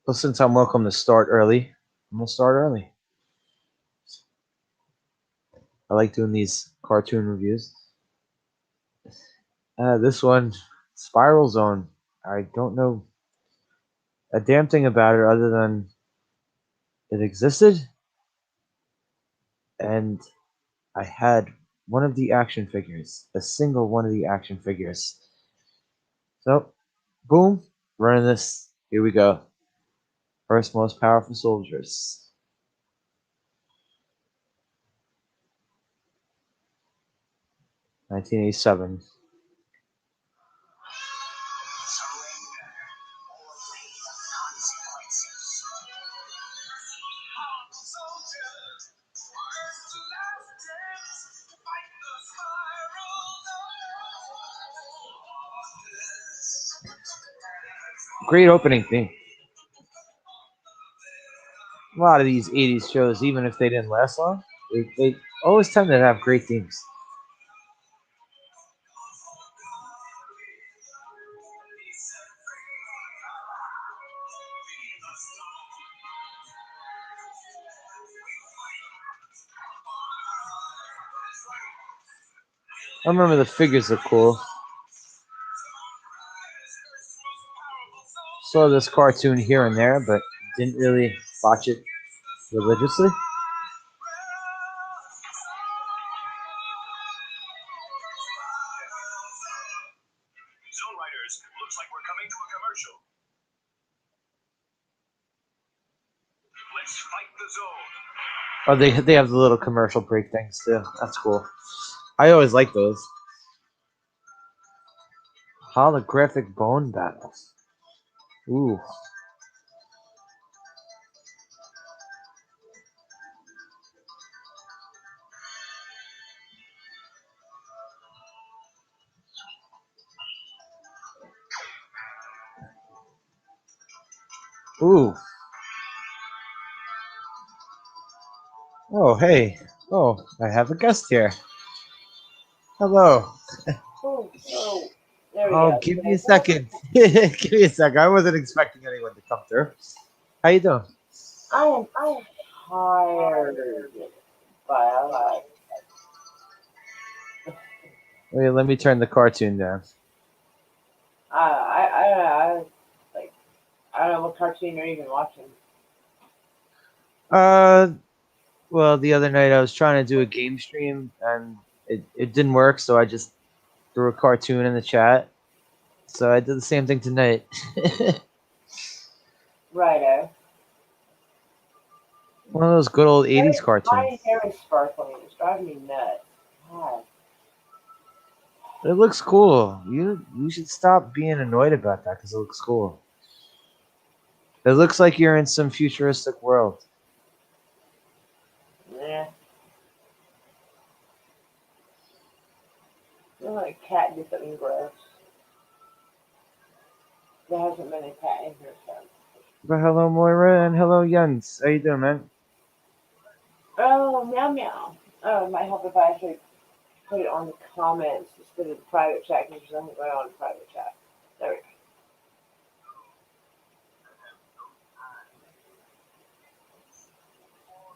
Well, since I'm welcome to start early, I'm gonna start early. I like doing these cartoon reviews. This one, Spiral Zone. I don't know a damn thing about it other than it existed, and I had one of the action figures, a single one of the action figures. So, boom, running this. Here we go. First most powerful soldiers. 1987. Great opening theme. A lot of these 80s shows, even if they didn't last long, they always tend to have great themes. I remember the figures are cool. Saw this cartoon here and there, but didn't really watch it religiously. Zone Riders, looks like we're coming to a commercial. Let's fight the zone. Oh, they have the little commercial break things too. That's cool. I always like those. Holographic bone battles. Ooh. Ooh. Oh, hey. Oh, I have a guest here. Hello. Oh, there we Oh, go. give me a second. Give me a second. I wasn't expecting anyone to come through. How you doing? I am tired, but I like. Wait, let me turn the cartoon down. I like. I don't know what cartoon you're even watching. Uh, well, the other night I was trying to do a game stream and it didn't work, so I just threw a cartoon in the chat. So I did the same thing tonight. Ryder. One of those good old 80s My cartoons. hair is sparkling. It's driving me nuts. God. It looks cool. You should stop being annoyed about that because it looks cool. It looks like you're in some futuristic world. Yeah. Feel like a cat did something gross. There hasn't been a cat in here since. But hello, Moira, and hello, Jens. How you doing, man? Oh, meow meow. Oh, it might help if I actually put it on the comments instead of the private chat because there's nothing going on in private chat. There we go.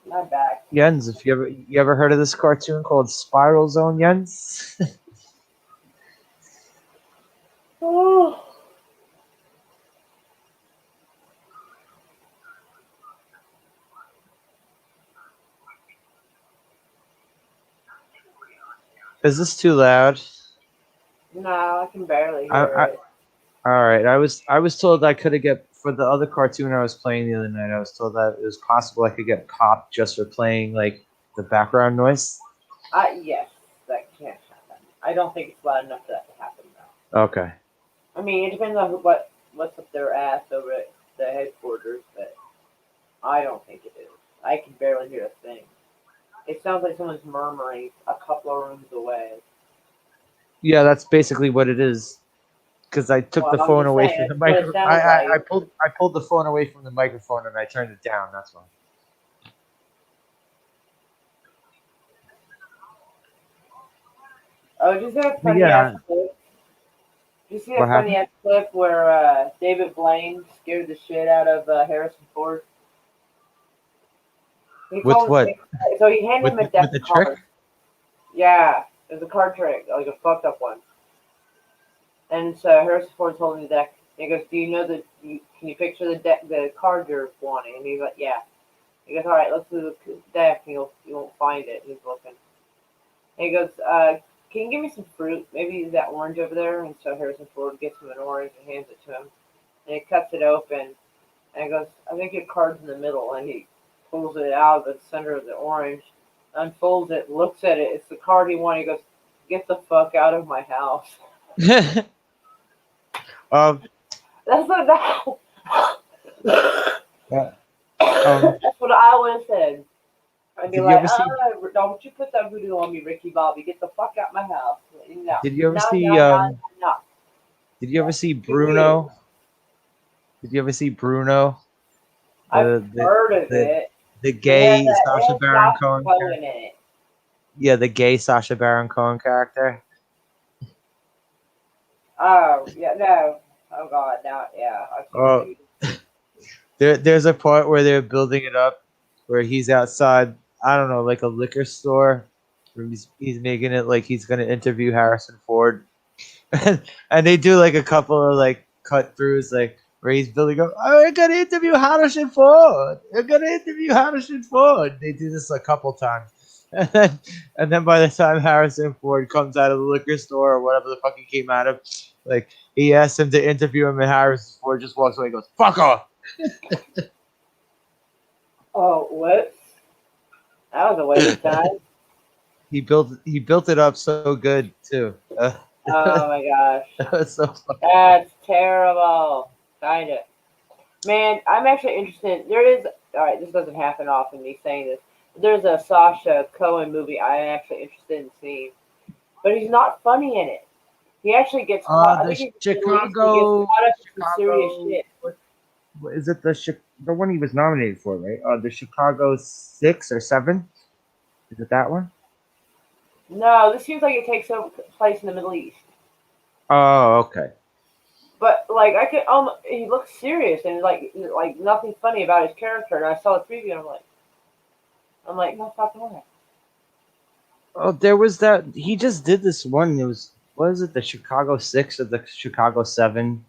My back. Jens, if you ever heard of this cartoon called Spiral Zone, Jens? Oh. Is this too loud? No, I can barely I, hear I it. all right. I was told I could have get for the other cartoon I was playing the other night. I was told that it was possible I could get popped just for playing like the background noise. Yes, that can't happen. I don't think it's loud enough for that to happen though. Okay. I mean, it depends on what's up their ass over at the headquarters, but I don't think it is. I can barely hear a thing. It sounds like someone's murmuring a couple of rooms away. Yeah, that's basically what it is. Because I took Well, the I'm phone just away saying from the that's what it micro. sounds like. I pulled the phone away from the microphone and I turned it down. That's why. Oh, just a But funny ass yeah, clip. You see What that funny happened? ass clip where David Blaine scared the shit out of Harrison Ford? He With told what? so he handed him a With deck the of trick? cards. Yeah, it was a card trick, like a fucked up one. And so Harrison Ford told him the deck. And he goes, "Do you know that? Can you picture the deck, the card you're wanting?" And he's like, "Yeah." He goes, "All right, let's do the deck." And you won't find it. And he's looking. And he goes, "Can you give me some fruit? Maybe that orange over there." And so Harrison Ford gets him an orange and hands it to him. And he cuts it open. And he goes, "I think your card's in the middle." And he pulls it out of the center of the orange, unfolds it, looks at it. It's the card he wanted. He goes, "Get the fuck out of my house." um, That's what uh, um, that's what I would have said. I'd be did you like, ever see? don't you put that voodoo on me, Ricky Bobby. Get the fuck out my house. No. Did you ever No, see? no, no, no. Did you ever see Be weird. Bruno? Did you ever see Bruno? I've The the heard of the it. the It gay Sasha has Baron Sasha Cohen Cohen character? in it. Yeah, the gay Sasha Baron Cohen character. Oh, yeah, no. Oh, God, no, yeah. I've seen Oh, maybe. there's a part where they're building it up, where he's outside. I don't know, like a liquor store. Where he's making it like he's gonna interview Harrison Ford, and they do like a couple of like cut throughs, like where he's building up. Oh, I'm gonna interview Harrison Ford. I'm gonna interview Harrison Ford. They do this a couple times, and then by the time Harrison Ford comes out of the liquor store or whatever the fuck he came out of, like he asks him to interview him, and Harrison Ford just walks away and goes, "Fuck off." Oh, what? That was a waste of time. He built it up so good too. Oh, my gosh. That was so funny. That's terrible. Kind of. Man, I'm actually interested. There is, all right, this doesn't happen often, me saying this. There's a Sasha Cohen movie I'm actually interested in seeing. But he's not funny in it. He actually gets caught. I The think he's released. He gets Chicago, caught up in some serious Chicago. shit. What is it? The one he was nominated for, right? The Chicago 6 or 7. Is it that one? No, this seems like it takes place in the Middle East. Oh, okay. But like I could, he looks serious and like nothing funny about his character. And I saw the preview and I'm like, no fucking way. Oh, there was that. He just did this one. It was, what is it? The Chicago 6 or the Chicago 7?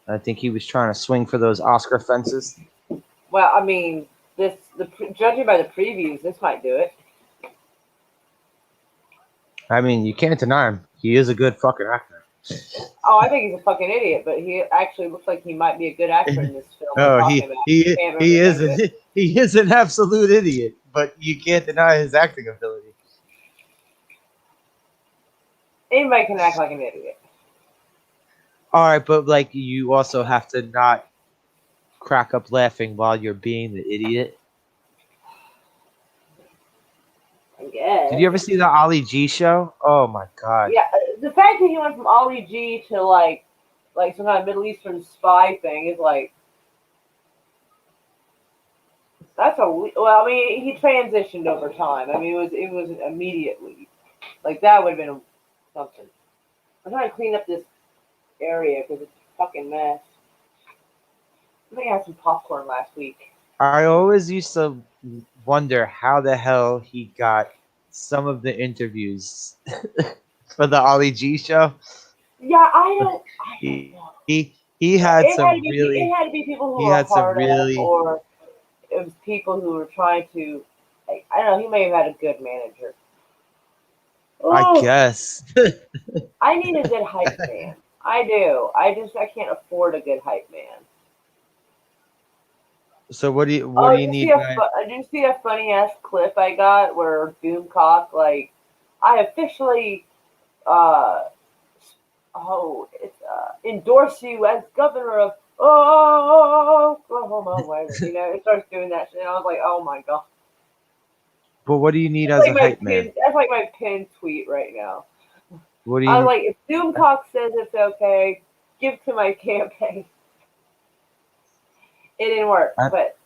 I think he was trying to swing for those Oscar fences. Well, I mean, judging by the previews, this might do it. I mean, you can't deny him. He is a good fucking actor. Oh, I think he's a fucking idiot, but he actually looks like he might be a good actor in this film I'm Oh, talking about. I can't remember he the is name of it. he is an absolute idiot, but you can't deny his acting ability. Anybody can act like an idiot. All right, but like you also have to not crack up laughing while you're being the idiot. I guess. Did you ever see the Ali G show? Oh my god. Yeah, the fact that he went from Ali G to like some kind of Middle Eastern spy thing is like that's a well. I mean, he transitioned over time. I mean, it was immediately like that would have been something. I'm trying to clean up this area because it's a fucking mess. I think I had some popcorn last week. I always used to wonder how the hell he got some of the interviews for the Ali G show. Yeah, I don't know. He had some It really had to be people who he were had some hard up, really or it was people who were trying to. Like, I don't know. He may have had a good manager. I Oh, guess. I need a good hype man. I do. I can't afford a good hype man. So what do Oh, you need, guys? did you see a funny ass clip I got where Doomcock I officially uh it's endorse you as governor of Oklahoma, whatever. It starts doing that shit. And I was like, oh my god. But what do you need That's as like a hype man? that's like my pinned tweet right now. What do I was you like, if Doomcock says it's okay, give to my campaign. It didn't work, but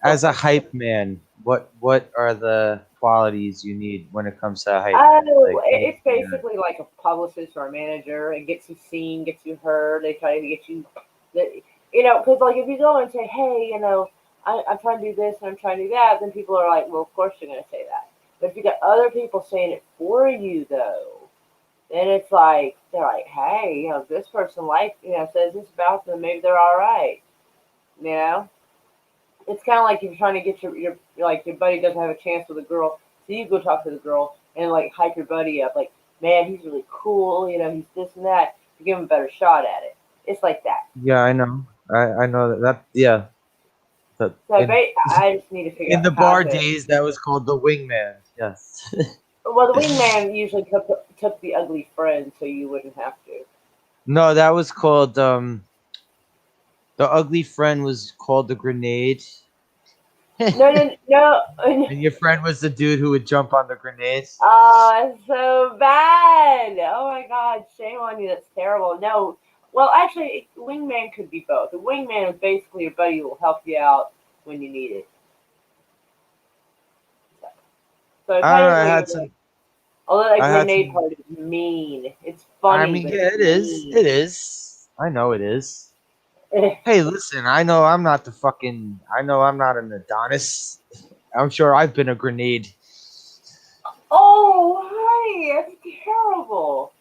as a hype man? What are the qualities you need when it comes to hype man. Oh, Like, what do it's basically like a publicist or a manager. It gets you seen, gets you heard. They try to get you, because like if you go and say, hey, I'm trying to do this and I'm trying to do that, then people are like, well, of course you're going to say that. But if you got other people saying it for you, though, then it's like they're like, hey, this person says this about them. Maybe they're all right. You know, it's kind of like if you're trying to get your buddy doesn't have a chance with a girl, so you go talk to the girl and like hype your buddy up, like, man, he's really cool. He's this and that. To give him a better shot at it. It's like that. Yeah, I know. I know that. Yeah, that So I just need to figure in out the how bar to. days that was called the wingman. Yes. Well, the wingman usually took the ugly friend, so you wouldn't have to. No, that was called the ugly friend was called the grenade. No, no, no. And your friend was the dude who would jump on the grenades. Oh, it's so bad. Oh my God, shame on you. That's terrible. No, well, actually, wingman could be both. A wingman is basically your buddy who will help you out when you need it. So I don't know. technically, although that I had grenade some. part is mean. It's I funny, mean, but yeah, it's it is. mean. It is. I know it is. Hey, listen. I know I'm not the fucking. I know I'm not an Adonis. I'm sure I've been a grenade. Oh, hi! That's terrible.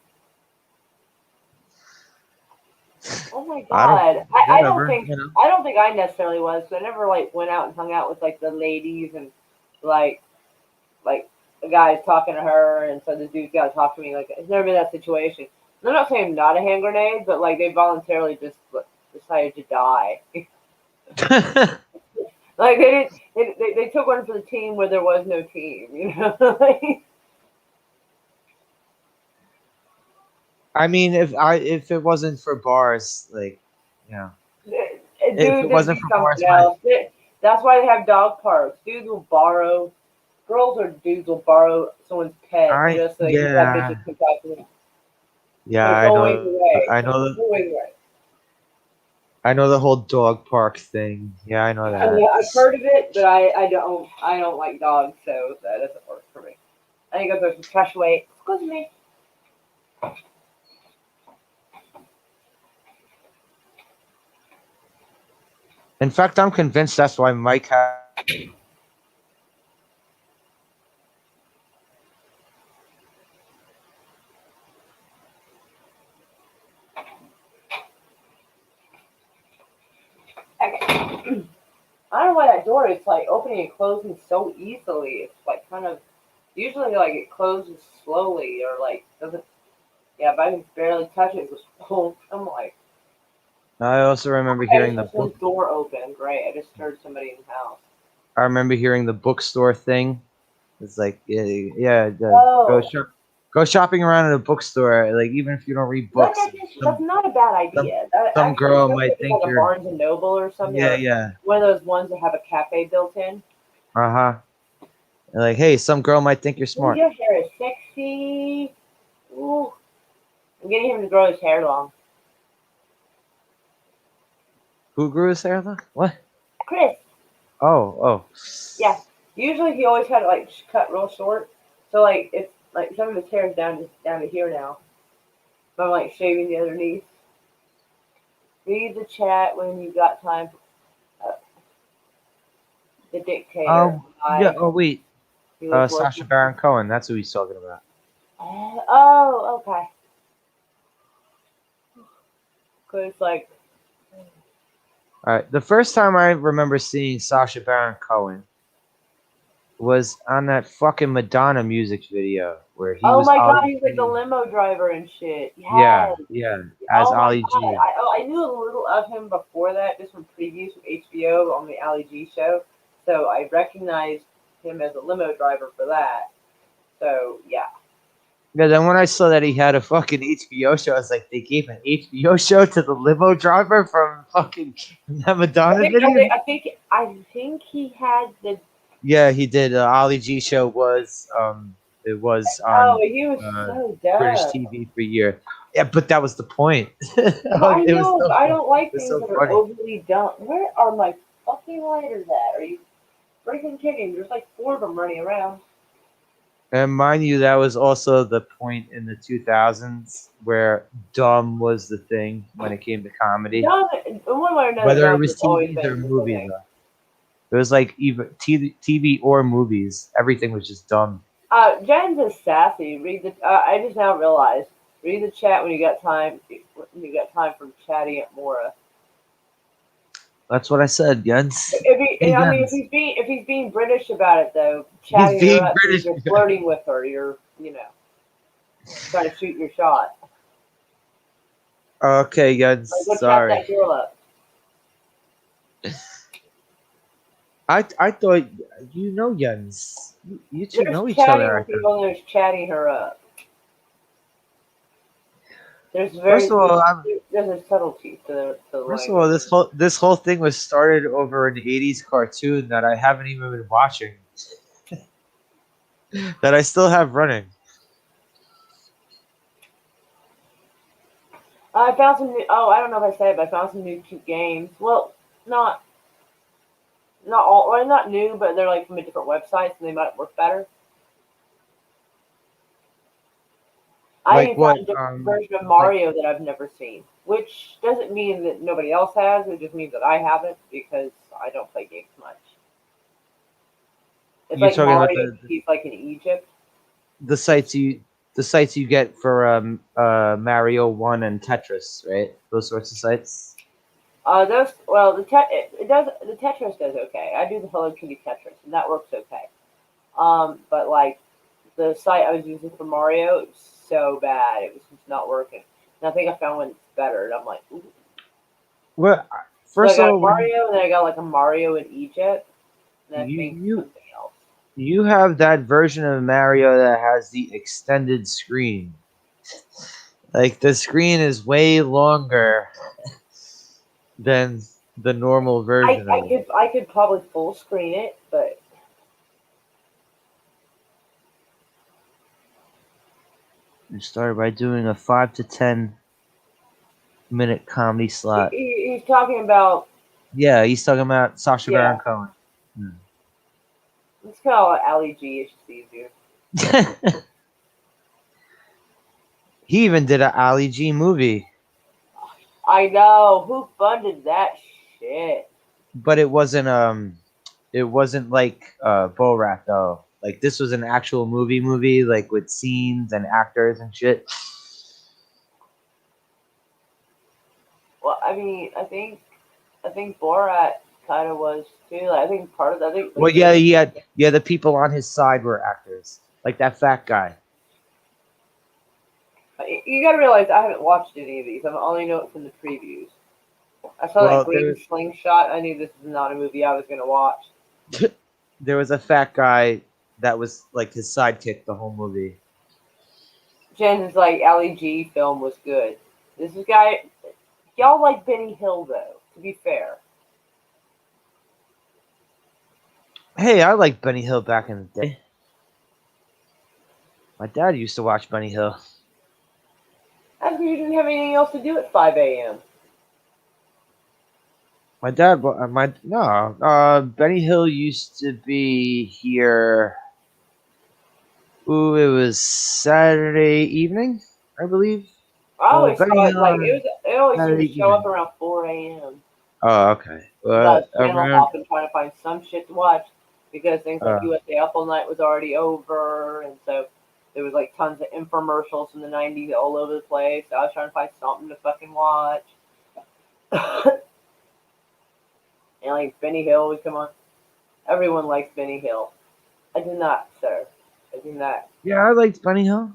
Oh my I don't. God. I don't Whatever. think I necessarily was. So I never like went out and hung out with like the ladies and like like the guy's talking to her and so the dude's got to talk to me. Like it's never been that situation. And I'm not saying I'm not a hand grenade, but like they voluntarily just decided to die. Like they didn't. They took one for the team where there was no team. I mean, if it wasn't for bars, like, you know, if Dude, it there'd wasn't be for bars, something my else. That's why they have dog parks. Dudes will borrow, girls or dudes will borrow someone's pet I just so they can have yeah bitches come talk to them. yeah They're I going know away. I They're know going away. I know the whole dog park thing. Yeah, I know I that. mean, I've heard of it, but I don't like dogs, so that doesn't work for me. I think I'll throw some trash away. Excuse me. In fact, I'm convinced that's why Mike had. Okay. I don't know why that door is like opening and closing so easily. It's like kind of usually like it closes slowly or like doesn't. Yeah, if I can barely touch it, it goes boom. I'm like, I also remember okay, hearing the this one's book. door open. Great, I just heard somebody in the house. I remember hearing the bookstore thing. It's like yeah, Oh, go shopping around at a bookstore. Like even if you don't read books, that's not a bad some idea. That some actually, girl especially might if it's think like a you're Barnes and Noble or something, yeah or yeah one of those ones that have a cafe built in. uh-huh. Like hey, some girl might think you're Ooh, smart. your hair is sexy. Ooh, I'm getting him to grow his hair long. Who grew his hair though? What? Chris, Oh. yeah. Usually he always had it like cut real short, so like it's like some of his hair is down to here now. So I'm like shaving the underneath. Read the chat when you got time. Uh, the dictator. Yeah. I Oh wait. he was Sasha working. Baron Cohen. That's who he's talking about. Oh, okay. Cause like, All right. The first time I remember seeing Sasha Baron Cohen was on that fucking Madonna music video where he oh was my God, Ollie he's like the G. limo driver and shit. Yeah, Yes. yeah, as Oh my Ollie God. G. I knew a little of him before that, just from previews from HBO on the Ali G show. So I recognized him as a limo driver for that. So yeah. Yeah, then when I saw that he had a fucking HBO show, I was like, they gave an HBO show to the limo driver from fucking that I Madonna think I video? think I think I think he had the Yeah, he did. Ollie G show was it was oh on he was uh, so British dumb. TV for a year. Yeah, but that was the point. Well, I It was know, but so I it don't like was things so that are funny. overly dumb. Where are my fucking lighters at? Are you freaking kidding? There's like four of them running around. And mind you, that was also the point in the 2000s where dumb was the thing when it came to comedy. Dumb, one way or another, Whether it dumb was has always TVs or been the movies, thing. it was like even TV or movies, everything was just dumb. Jen's is sassy. Read the. I just now realized. Read the chat when you got time. When you got time from chatting at Mora. That's what I said, Jens. If Hey, I mean, Jens. if he's being British about it though, He's chatting her being up means British. you're flirting with her. You're, trying to shoot your shot. Okay, Jens. Like, go chat Sorry. that girl up. I thought you know Jens. You two There's know each other, chatting I with think. people and there's chatting her up. There's First of all, there's a subtlety to the first of all, language. this whole thing was started over an '80s cartoon that I haven't even been watching, that I still have running. I found some new. Oh, I don't know if I said it, but I found some new cute games. Well, not not all. Well, not new, but they're like from a different websites, and they might work better. I Like even found what? a different version of Like Mario that I've never seen, which doesn't mean that nobody else has. It just means that I haven't because I don't play games much. It's you're like talking about Mario. He's like in Egypt. the sites you the sites you get for Mario One and Tetris, right? Those sorts of sites. Those well, it does the Tetris does okay. I do the Hello Kitty Tetris, and that works okay. But like the site I was using for Mario, it was so bad. It was just not working. And I think I found one that's better. And I'm like, ooh. Well, So I first of got a all, when Mario, and then I got like a Mario in Egypt, and I you think you something else. you have that version of Mario that has the extended screen. Like the screen is way longer than the normal version of it. I could probably full screen it, but You started by doing a 5 to 10 minute comedy slot. he's talking about Yeah, he's talking about Sasha Baron yeah. Cohen. Hmm. Let's call it Ali G. It's just easier. He even did a Ali G movie, I know who funded that shit. but it wasn't like Borat though. Like this was an actual movie, like with scenes and actors and shit. Well, I mean, I think Borat kind of was too. Like, I think part of I think Well, like yeah, yeah, the people on his side were actors, like that fat guy. you got to realize I haven't watched any of these. I only know it from the previews. I saw that Well, green slingshot. I knew this was not a movie I was gonna watch. there was a fat guy that was like his sidekick the whole movie. Jen's like Ali G film was good. This is guy. Y'all like Benny Hill though. To be fair, Hey, I liked Benny Hill back in the day. My dad used to watch Benny Hill. that's because you didn't have anything else to do at 5 a.m. My dad, my no, Benny Hill used to be here. Ooh, it was Saturday evening, I believe. I always Benny saw it Hill like on it always seemed to Saturday show up evening. around 4 a.m. Oh, okay. Because I was channel Around hopping trying to find some shit to watch because things like uh, USA Up All Night was already over, and so there was like tons of infomercials from the '90s all over the place. So I was trying to find something to fucking watch. And like Benny Hill would come on. Everyone likes Benny Hill. I do not, sir. I do not. yeah, I liked Benny Hill.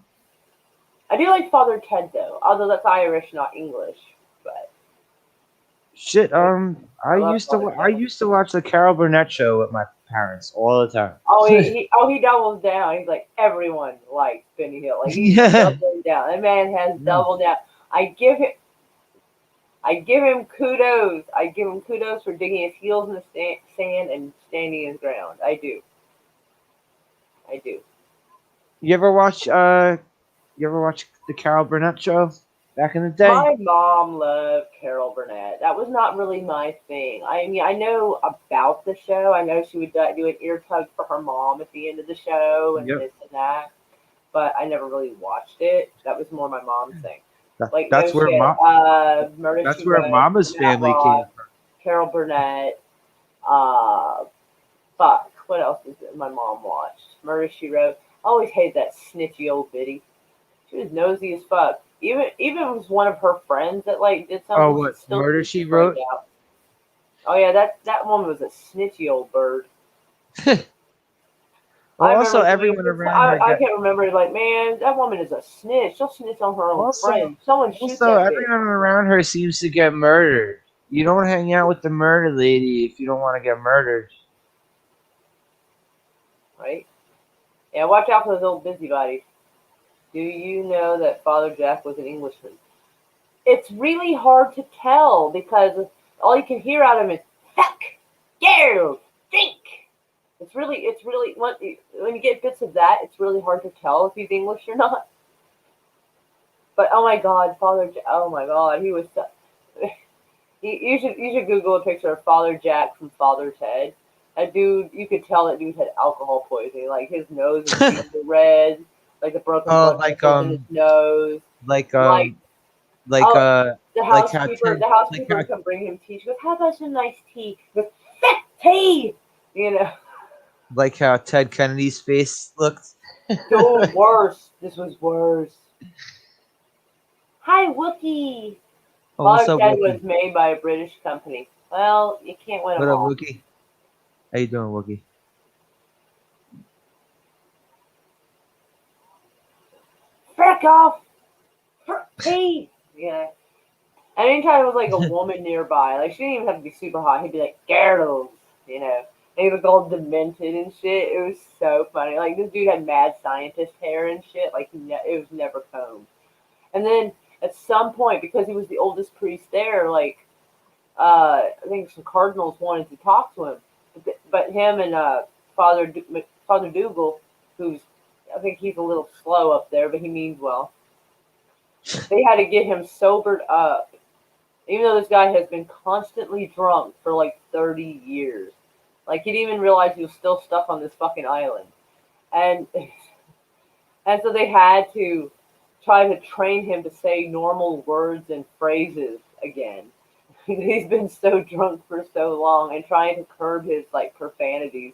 I do like Father Ted though, although that's Irish, not English. But Shit, I love Father I Ted. used to watch the Carol Burnett show with my parents all the time. He doubles down. He's like everyone likes Benny Hill. Like he's Yeah. doubling down. That man has Yeah. doubled down. I give him kudos. I give him kudos for digging his heels in the sand and standing his ground. I do. I do. You ever watch the Carol Burnett show? back in the day. My mom loved Carol Burnett. That was not really my thing. I mean, I know about the show. I know she would do an ear tug for her mom at the end of the show and Yep. this and that, but I never really watched it. That was more my mom's thing. Like, no That's where shit. Murder that's She where Wrote, Mama's family came Matlock, Carol Burnett. Uh, fuck. What else did my mom watch? Murder She Wrote. I always hated that snitchy old biddy. She was nosy as fuck. Even if it was one of her friends that like did from. Oh, something, she'd what still Murder sneak the She break Wrote? out. Oh yeah, that woman was a snitchy old bird. Well, I also remember everyone around her I got. can't remember like, man, that woman is a snitch. She'll snitch on her own Also, friend. Someone shoot also that bitch, everyone around her seems to get murdered. You don't hang out with the murder lady if you don't want to get murdered. right? Yeah, watch out for those old busybodies. Do you know that Father Jack was an Englishman? It's really hard to tell because all you can hear out of him is fuck, you, think. It's really when you get bits of that, it's really hard to tell if he's English or not. But oh my God, oh my God, he was. You should Google a picture of Father Jack from Father Ted. That dude, you could tell that dude had alcohol poisoning. Like his nose and cheeks were red, like the broken Oh, blood vessels in his nose. like Like like oh, uh, like how Ted, the like housekeeper how would come bring him tea. She goes, "How about some nice tea?" He goes, "Fat tea," you know. like how Ted Kennedy's face looked. Dude, worse. This was worse. Hi, Wookie. Oh, what's Father up, Ted was Wookie? made by a British company. Well, you can't win What them up, all. Wookie? How you doing, Wookie? Frick off! Tea! Yeah. And anytime there was like a woman nearby, like she didn't even have to be super hot, he'd be like, girls, you know. And he was all demented and shit. It was so funny. Like this dude had mad scientist hair and shit. Like it was never combed. And then at some point, because he was the oldest priest there, like I think some cardinals wanted to talk to him, but him and Father Dougal, who's I think he's a little slow up there, but he means well. They had to get him sobered up, even though this guy has been constantly drunk for like 30 years. Like he didn't even realize he was still stuck on this fucking island, and and so they had to try to train him to say normal words and phrases again. He's been so drunk for so long and trying to curb his like profanities.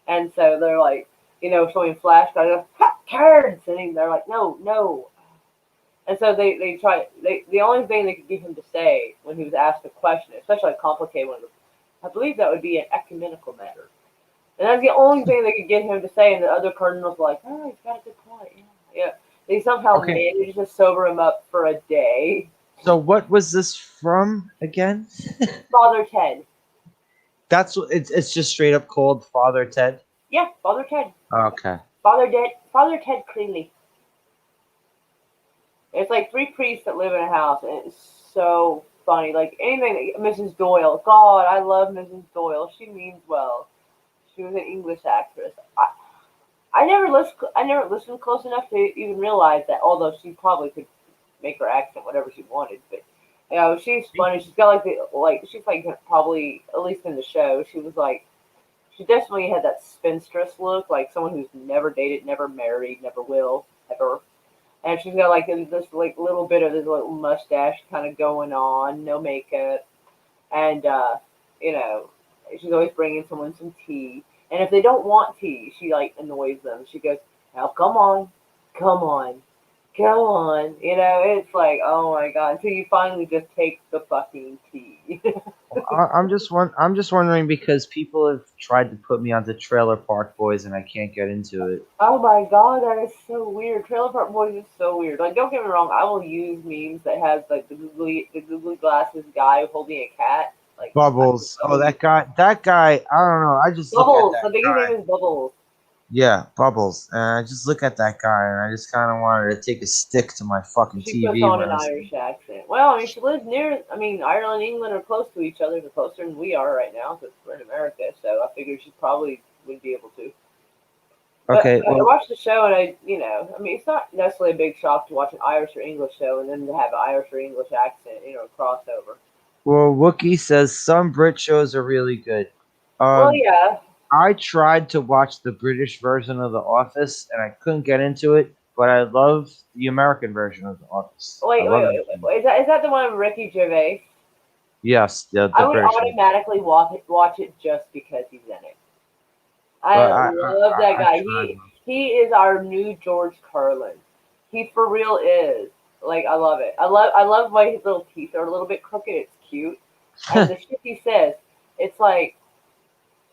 And so they're like, showing flashcards, cards, and they're like, no, no. And so they try. The only thing they could get him to say when he was asked a question, especially a complicated one, I believe that would be an ecumenical matter. And that's the only thing they could get him to say. And the other cardinals were like, oh, he's got a good point. Yeah, yeah. They somehow Okay, managed to sober him up for a day. so what was this from again? Father Ted. That's what it's just straight up called Father Ted. Yeah, Father Ted. Okay. Father Ted Creeley. It's like three priests that live in a house, and it's so funny. Like anything, Mrs. Doyle. God, I love Mrs. Doyle. She means well. She was an English actress. I never listened close enough to even realize that. Although she probably could make her accent whatever she wanted, but she's funny. She's got she's like probably at least in the show she was like she definitely had that spinstress look, like someone who's never dated, never married, never will ever. And she's got like this like little bit of this little mustache kind of going on, no makeup, and you know, she's always bringing someone some tea. And if they don't want tea, she like annoys them. She goes, "Now come on, come on." It's like, oh my God, until you finally just take the fucking tea. I'm just wondering because people have tried to put me onto Trailer Park Boys and I can't get into it. Oh my God, that is so weird. Trailer Park Boys is so weird. Like, don't get me wrong, I will use memes that has like the googly glasses guy holding a cat. Like, I'm Bubbles. so Oh, used. that guy. I don't know. I just look at Bubbles. that I think his guy. name is Bubbles. Yeah, Bubbles. And I just look at that guy and I just kind of wanted to take a stick to my fucking She puts TV on when an I was. Irish accent. Well, I mean, she lives near. I mean, Ireland and England are close to each other. They're closer than we are right now because we're in America. So I figured she probably would be able to. But Okay, I well, watched the show, and I mean, it's not necessarily a big shock to watch an Irish or English show and then to have an Irish or English accent, crossover. Wookie says some Brit shows are really good. Well, Um, yeah. I tried to watch the British version of The Office, and I couldn't get into it. But I love the American version of The Office. I love that show. Is that the one with Ricky Gervais? Yes, the I would British one. automatically watch it just because he's in it. I But love that I guy. tried. He is our new George Carlin. He for real is. Like, I love it. I love why his little teeth are a little bit crooked. It's cute, and the shit he says, it's like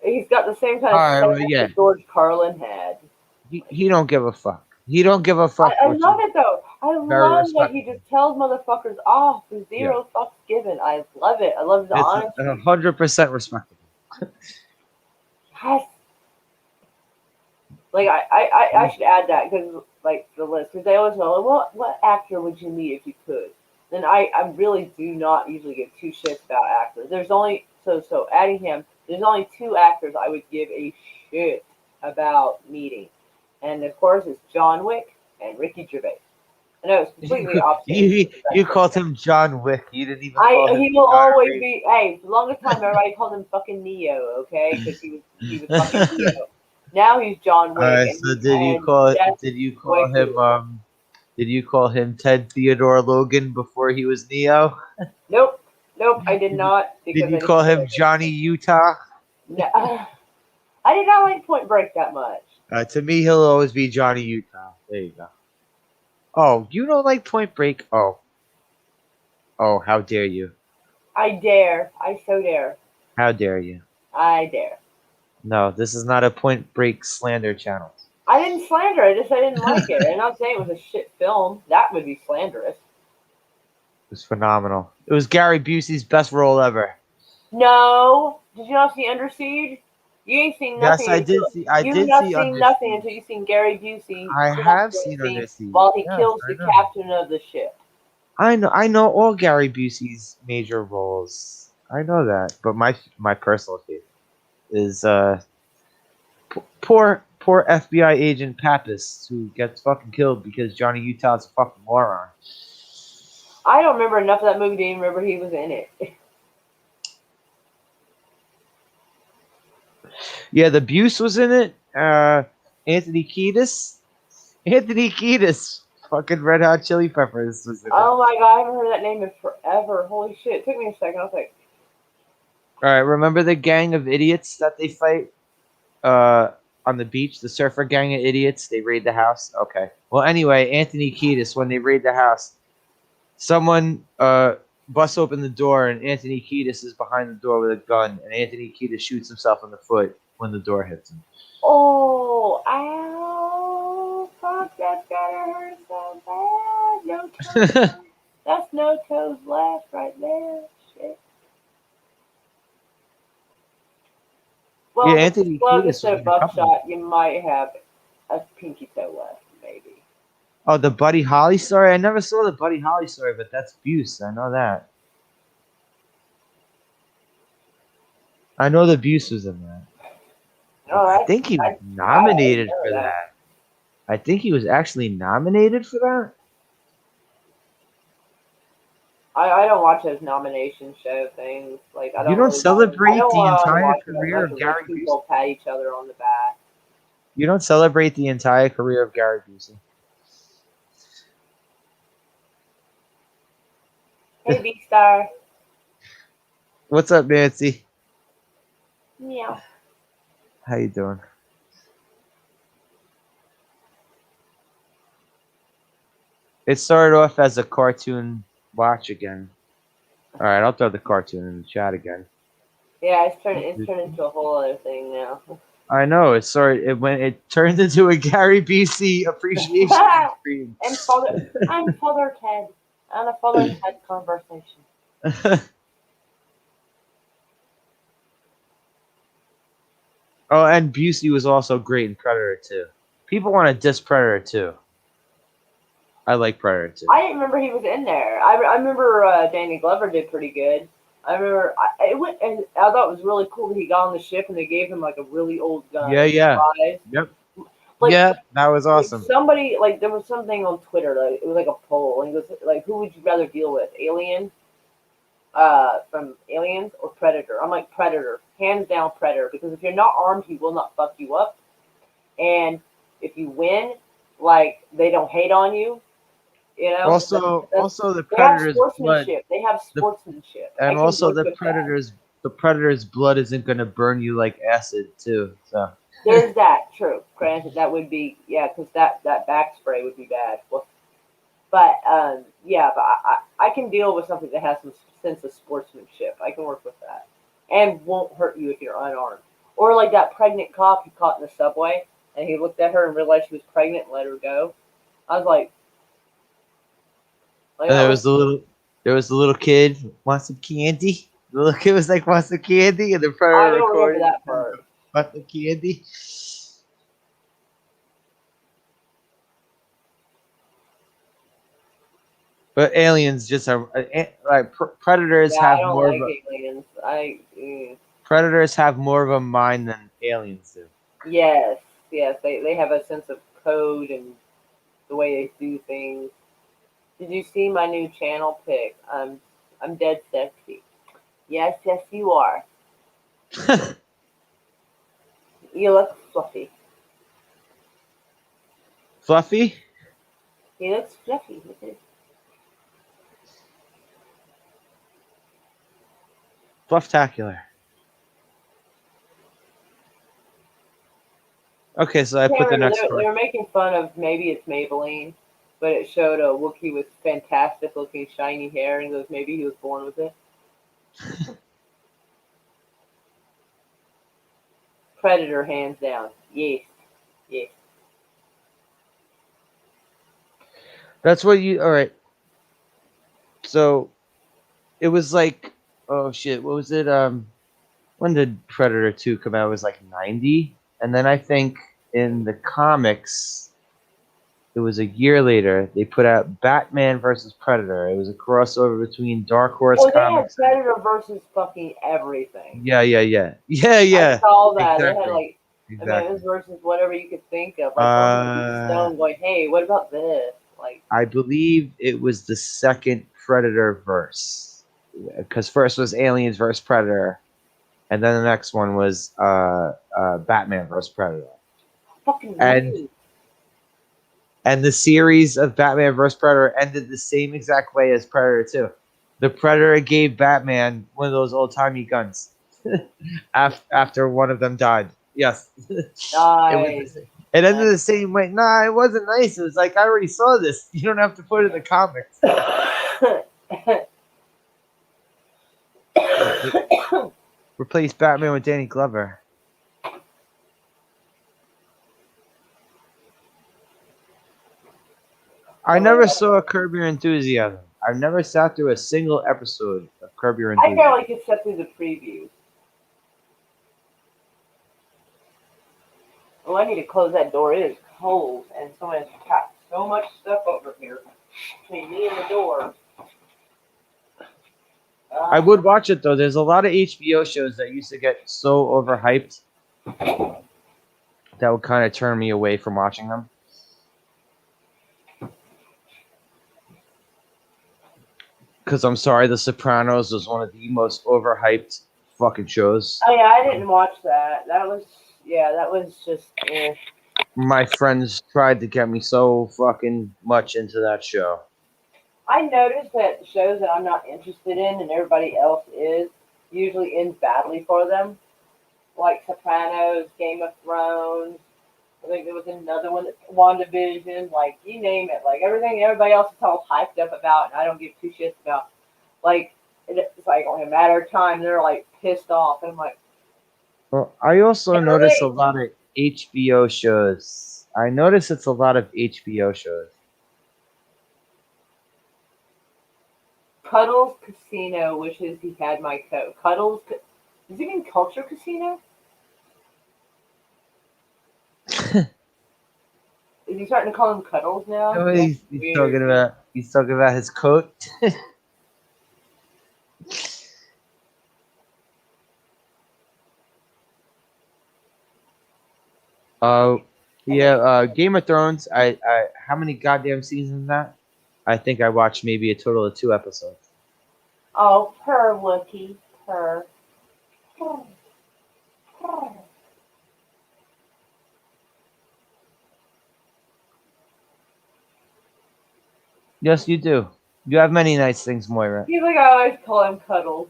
he's got the same kind of All right, sass well, yeah, that George Carlin had. he don't give a fuck. He don't give a fuck, I which is love it though. I very love that he respectable. just tells motherfuckers off with Yeah, zero fucks given. I love it. I love the it's honesty. 100% respectable. Yes. Like I should add that because like the list because they always go, well, what actor would you meet if you could? Then I really do not usually give two shits about actors. There's only so adding him. There's only two actors I would give a shit about meeting, and of course it's John Wick and Ricky Gervais. I know it's completely opposite You spectrum. called him John Wick. You didn't even call him He will always John. be. Hey, for the longest time everybody called him fucking Neo, okay? Because he was fucking Neo. Now he's John All Wick, right. and So did you call it? that's Did you call way him? cooler. Did you call him Ted Theodore Logan before he was Neo? Nope, nope, I did not Did because you I didn't call feel him like it. Johnny Utah? No, I did not like Point Break that much. To me, he'll always be Johnny Utah. There you go. Oh, you don't like Point Break? Oh, how dare you? I dare. I so dare. How dare you? I dare. No, this is not a Point Break slander channel. I didn't slander it. I just I didn't like it. I'm not saying it was a shit film. That would be slanderous. It was phenomenal. It was Gary Busey's best role ever. No. Did you not see Under Siege? You ain't seen Yes, nothing I did until see. I you've did not see seen Under nothing Siege. until you've seen Gary Busey I have seen scene Under Siege. while he Yes, kills I the know. captain of the ship. I know. I know all Gary Busey's major roles. I know that. But my personal favorite is poor FBI agent Pappas who gets fucking killed because Johnny Utah's a fucking moron. I don't remember enough of that movie to even remember he was in it. Yeah, the Buse was in it. Anthony Kiedis. Anthony Kiedis. Fucking Red Hot Chili Peppers was in it. Oh my god, I haven't heard that name in forever. Holy shit. It took me a second. I was like, All right, remember the gang of idiots that they fight uh, on the beach? The surfer gang of idiots. They raid the house. Okay. Well, anyway, Anthony Kiedis. When they raid the house, someone busts open the door, and Anthony Kiedis is behind the door with a gun, and Anthony Kiedis shoots himself in the foot when the door hits him. oh, ow, fuck, that's gotta hurt so bad. No toes. That's no toes left right there. Shit. Yeah, Well, if it's Anthony explode Kiedis was instead of in a couple. buckshot, you might have a pinky toe left, maybe. Oh, the Buddy Holly story. I never saw the Buddy Holly story, but that's Buse. I know that. I know the Buse was in that. Oh, I think he was I didn't nominated know for that. that. I think he was actually nominated for that. I don't watch those nomination show things. Like I You don't don't really want. I celebrate don't the want to entire watch a career bunch of of rich Gary Busey. people pat each other on the back. You don't celebrate the entire career of Gary Busey. Hey, B Star. What's up, Nancy? Meow. How you doing? It started off as a cartoon watch again. All right, I'll throw the cartoon in the chat again. Yeah, it's turned into a whole other thing now. I know it turned into a Gary Busey appreciation stream. and I'm Father Ted. And a Father Ted conversation. Oh, and Busey was also great in Predator 2. People want to diss Predator 2. I like Predator 2. I didn't remember he was in there. I remember Danny Glover did pretty good. I remember and I thought it was really cool that he got on the ship and they gave him like a really old gun. Yeah. Surprise. Yep. Like, Yeah, that was like awesome. somebody, like there was something on Twitter, like it was like a poll, and it was like, who would you rather deal with, Alien, from Aliens or Predator? I'm like Predator, hands down Predator, because if you're not armed, he will not fuck you up, and if you win, like they don't hate on you, you know. That's Also the they have predator's blood, sportsmanship. They have the sportsmanship. I and can also work with that. the predator's blood isn't gonna burn you like acid too. So There's that. True. Granted, that would be, yeah, because that back spray would be bad. Well, but yeah, but I can deal with something that has some sense of sportsmanship. I can work with that, and won't hurt you if you're unarmed. Or like that pregnant cop he caught in the subway, and he looked at her and realized she was pregnant and let her go. I was like and that was there was the little kid want some candy. The little kid was like want some candy, and the I predator don't remember recorded that part. want some candy. But aliens just have like predators Yeah, I have don't more of like a aliens. predators have more of a mind than aliens do. Yes, yes, they have a sense of code and the way they do things. Did you see my new channel pic? I'm dead sexy. Yes, yes, you are. You look fluffy. Fluffy, He looks fluffy. flufftacular. Okay, so I I can't put the remember. next They story. were making fun of, maybe it's Maybelline, but it showed a Wookie with fantastic looking shiny hair, and goes, maybe he was born with it. Predator, hands down. Yes, yes. That's what you. All right. So it was like, oh shit, what was it? When did Predator 2 come out? It was like 90, and then I think in the comics it was a year later. They put out Batman versus Predator. It was a crossover between Dark Horse Oh, they had Comics and Predator versus fucking everything. yeah, I saw that. They had exactly, like, I mean, it exactly. was versus whatever you could think of. Like someone could be Uh, stoned going, hey, what about this? Like, I believe it was the second Predator verse, because first was Aliens versus Predator, and then the next one was Batman versus Predator, fucking and weird. the series of Batman versus Predator ended the same exact way as Predator 2. The Predator gave Batman one of those old timey guns after one of them died. Yes, it was. Nice. It ended Nice. the same way. Nah, it wasn't nice. It was like I already saw this. You don't have to put it in the comics. Replace Batman with Danny Glover. I never saw Curb Your Enthusiasm. I've never sat through a single episode of Curb Your I Enthusiasm. barely could sit through the previews. Oh, I need to close that door. It is cold, and someone has packed so much stuff over here between me and the door. I would watch it though. There's a lot of HBO shows that used to get so overhyped that would kind of turn me away from watching them. Because I'm sorry, The Sopranos was one of the most overhyped fucking shows. Oh yeah, I didn't watch that. That was just. My friends tried to get me so fucking much into that show. I noticed that shows that I'm not interested in and everybody else is usually ends badly for them, like Sopranos, Game of Thrones. I think there was another one, WandaVision. Like you name it, like everything everybody else is all hyped up about, and I don't give two shits about. Like it's like on a matter of time, they're like pissed off, and I'm like, Well, I also notice a really? lot of HBO shows. I notice it's a lot of HBO shows. Cuddles Casino wishes he had my coat. Does he mean Culture Casino? Is he starting to call him Cuddles now? Oh, That's he's weird. he's talking about his coat. uh, Yeah, Game of Thrones. How many goddamn seasons is that? I think I watched maybe a total of 2 episodes. Oh, per Wookie, per. Yes, you do. You have many nice things, Moira. You think I always call him Cuddles.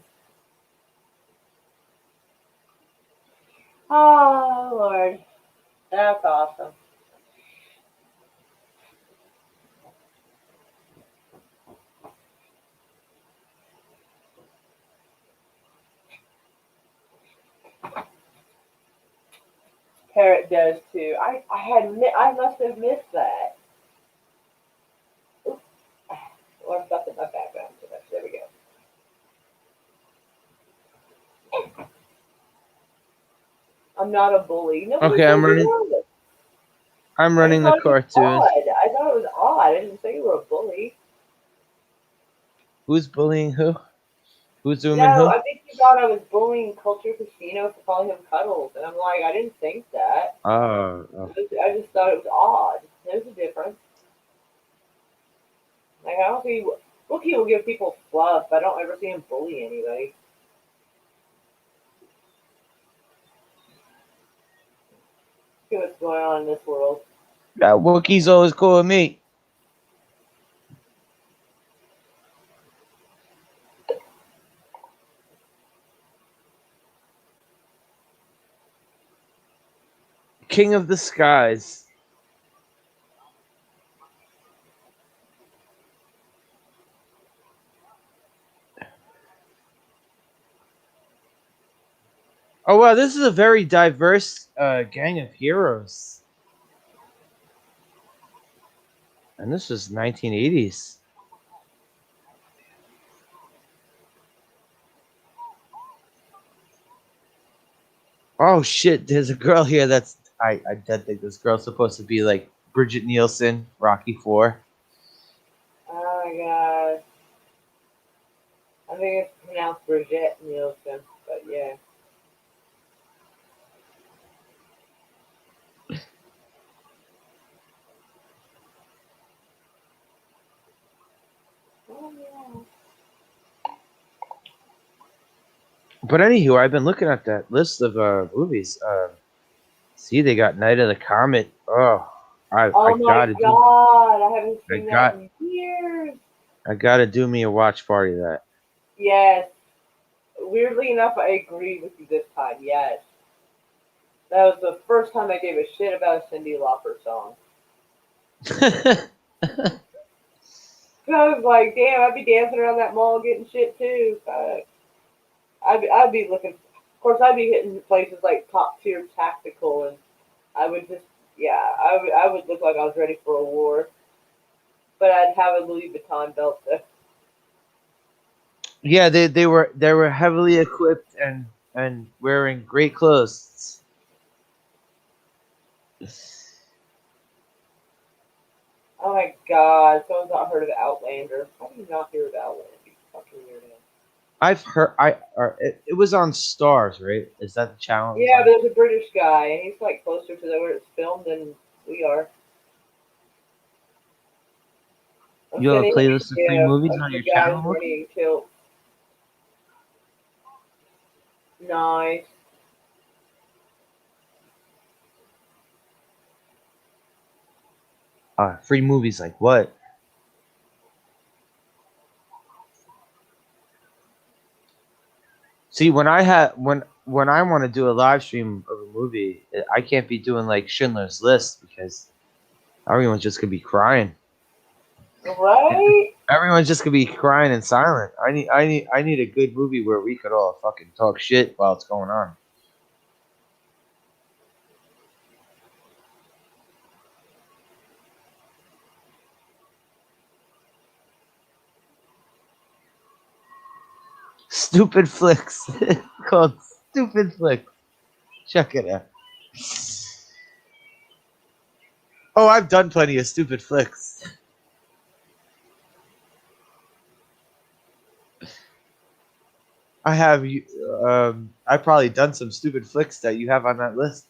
Oh, Lord. That's awesome. Parrot does too. I must have missed that. Oops. Or I've got in my background too much. There we go. I'm not a bully. Nobody Okay, says you are. I'm I just running the thought it was cartoon. odd. I thought it was odd. I didn't say you were a bully. Who's bullying who? Who's zooming No, who? I think you thought I was bullying Culture Casino for calling him Cuddles, and I'm like, I didn't think that. Oh. I just thought it was odd. There's a difference. Like I don't see Wookie will give people fluff. I don't ever see him bully anybody. See what's going on in this world. That Wookiee's always cool with me. King of the skies. Oh wow, this is a very diverse gang of heroes. And this was 1980s. Oh shit, there's a girl here that's I did think this girl's supposed to be like Bridget Nielsen, Rocky 4. Oh my god. I think it's pronounced Bridget Nielsen, but yeah. Oh yeah. But anywho, I've been looking at that list of movies. See, they got Night of the Comet. Oh, I Oh my gotta do god, I haven't I seen that got in years. I gotta do me a watch party of Yes. Weirdly enough, I agree with you this time. Yes. That was the first time I gave a shit about a Cyndi Lauper song. that. 'Cause I was like, damn, I'd be dancing around that mall getting shit too. I'd be looking. Of course, I'd be hitting places like Top Tier Tactical, and I would just, yeah, I would look like I was ready for a war. But I'd have a Louis Vuitton belt though. Yeah, they were heavily equipped and wearing great clothes. Oh my god, someone's not heard of Outlander. How do you not hear of Outlander? You fucking weirdo. I've heard it was on Stars, right? Is that the channel it was Yeah, but on? there's a British guy, and he's like closer to where it's filmed than we are. I'm You have a sending him playlist a of free gift movies of on the your guys channel, Wookie? running till nice. Free movies like what? See, when I want to do a live stream of a movie, I can't be doing like Schindler's List because everyone's just gonna be crying. Right? Everyone's just gonna be crying and silent. I need a good movie where we could all fucking talk shit while it's going on. Stupid flicks called Stupid Flicks. Check it out. Oh, I've done plenty of stupid flicks. I have you. I've probably done some stupid flicks that you have on that list.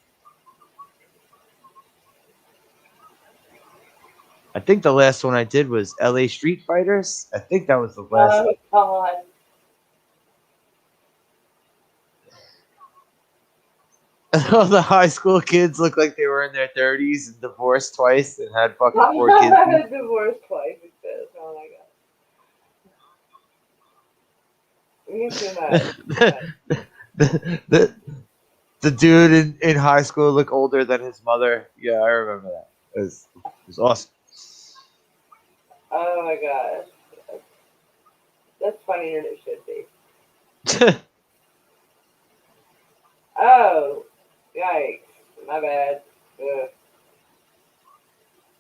I think the last one I did was L.A. Street Fighters. I think that was the last. Oh God. All the high school kids look like they were in their 30s and divorced twice and had fucking 4 kids I each. had divorced twice. It says, oh my God. You're too much. Too much. the, the, the dude in high school looked older than his mother. Yeah, I remember that. It was awesome. Oh my gosh. That's funnier than it should be. Oh, yikes. My bad. Ugh.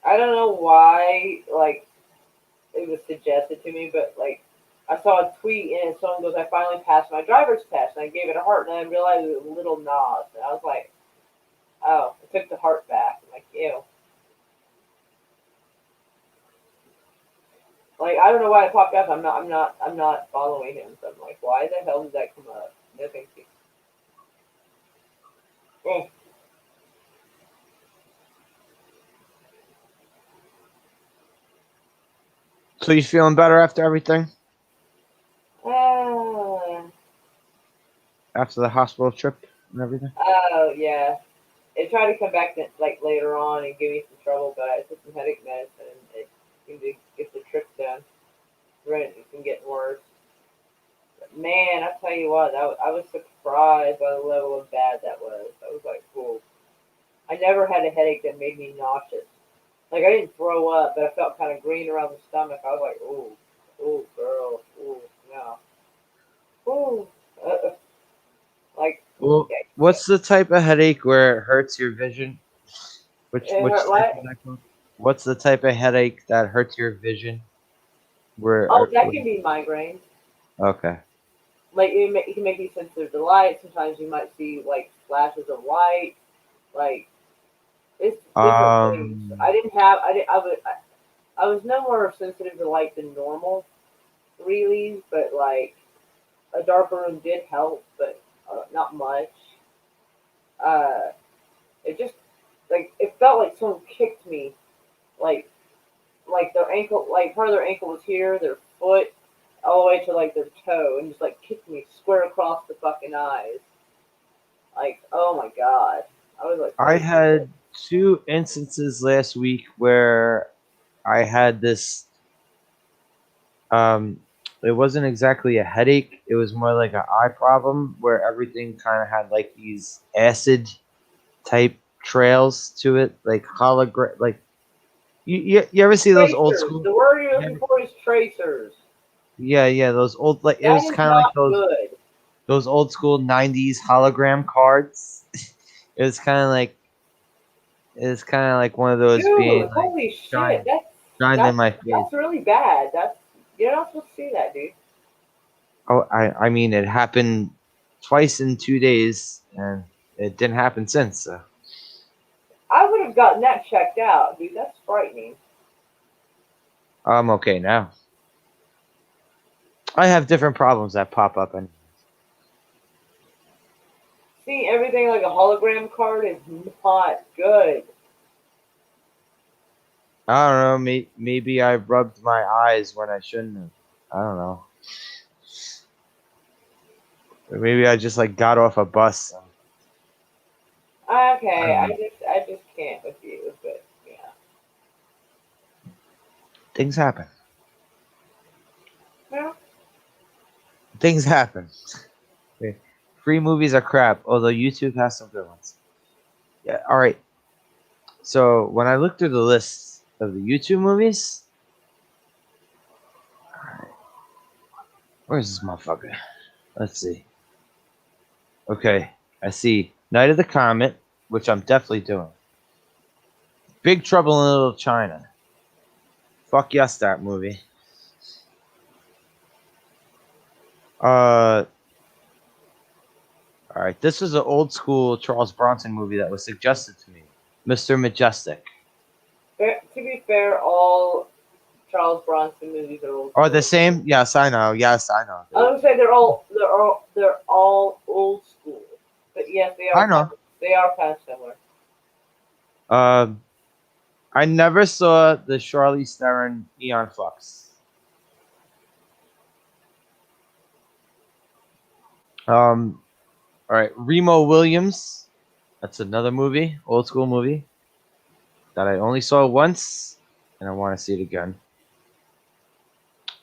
I don't know why, like, it was suggested to me, but, like, I saw a tweet and someone goes, I finally passed my driver's test. And I gave it a heart, and I realized it was a little nod. And I was like, oh, I took the heart back. I'm like, ew. Like, I don't know why it popped up. I'm not following him. So I'm like, why the hell did that come up? No thank you. Eh. So you feeling better after everything? Ah. After the hospital trip and everything? Oh yeah. It tried to come back like later on and give me some trouble, but I took some headache medicine and it seemed to get the trick done. Right, it can get worse. But man, I tell you what, I was surprised by the level of bad that was. I was like, cool. I never had a headache that made me nauseous. Like I didn't throw up, but I felt kind of green around the stomach. I was like, ooh, ooh, girl, ooh, no, ooh, like, Well, yeah, what's the type of headache where it hurts your vision? it Which hurt. type What? is that called? What's the type of headache that hurts your vision? Oh, Where? that can be migraine. Okay. Like it can make you sensitive to light. Sometimes you might see like flashes of light. Like it's different things. Um. I didn't have. I did. I was no more sensitive to light than normal, really. But like a darker room did help, but not much. Uh, it just like it felt like someone kicked me. Like their ankle, like part of their ankle was here, their foot all the way to like their toe, and just like kicked me square across the fucking eyes. Like, oh my god. I was like, I holy shit. had two instances last week where I had this. Um. It wasn't exactly a headache. It was more like an eye problem where everything kind of had like these acid type trails to it, like hologram. Like you ever see those old Tracers. school? The word you're You looking ever- for is tracers. Yeah, those old like it That was is kind of like not good. those old school '90s hologram cards. It was kind of like one of those being Dude, like holy shit. shined shined in my face. That's really bad. That's you're not supposed to see that, dude. Oh, I mean it happened twice in 2 days, and it didn't happen since. So I would have gotten that checked out, dude. That's frightening. I'm okay now. I have different problems that pop up, and Seeing everything like a hologram card is not good. I don't know. Maybe I rubbed my eyes when I shouldn't have. I don't know. Or maybe I just like got off a bus. I Okay, don't know. I just can't with you, but yeah. Things happen. Well, Things happen. Okay. Free movies are crap, although YouTube has some good ones. Yeah. All right. So when I look through the list of the YouTube movies, where's this motherfucker? Let's see. Okay, I see Night of the Comet, which I'm definitely doing. Big Trouble in Little China. Fuck yes, that movie. Uh, all right. This is an old school Charles Bronson movie that was suggested to me. Mr. Majestic. to be fair, all Charles Bronson movies are old Are the school. same? Yes, I know. Yes, I know. I would say they're all old school, but yes, I know. they are kind of similar. Um, I never saw the Charlize Theron Neon Flux. All right, Remo Williams. That's another movie, old school movie that I only saw once, and I want to see it again.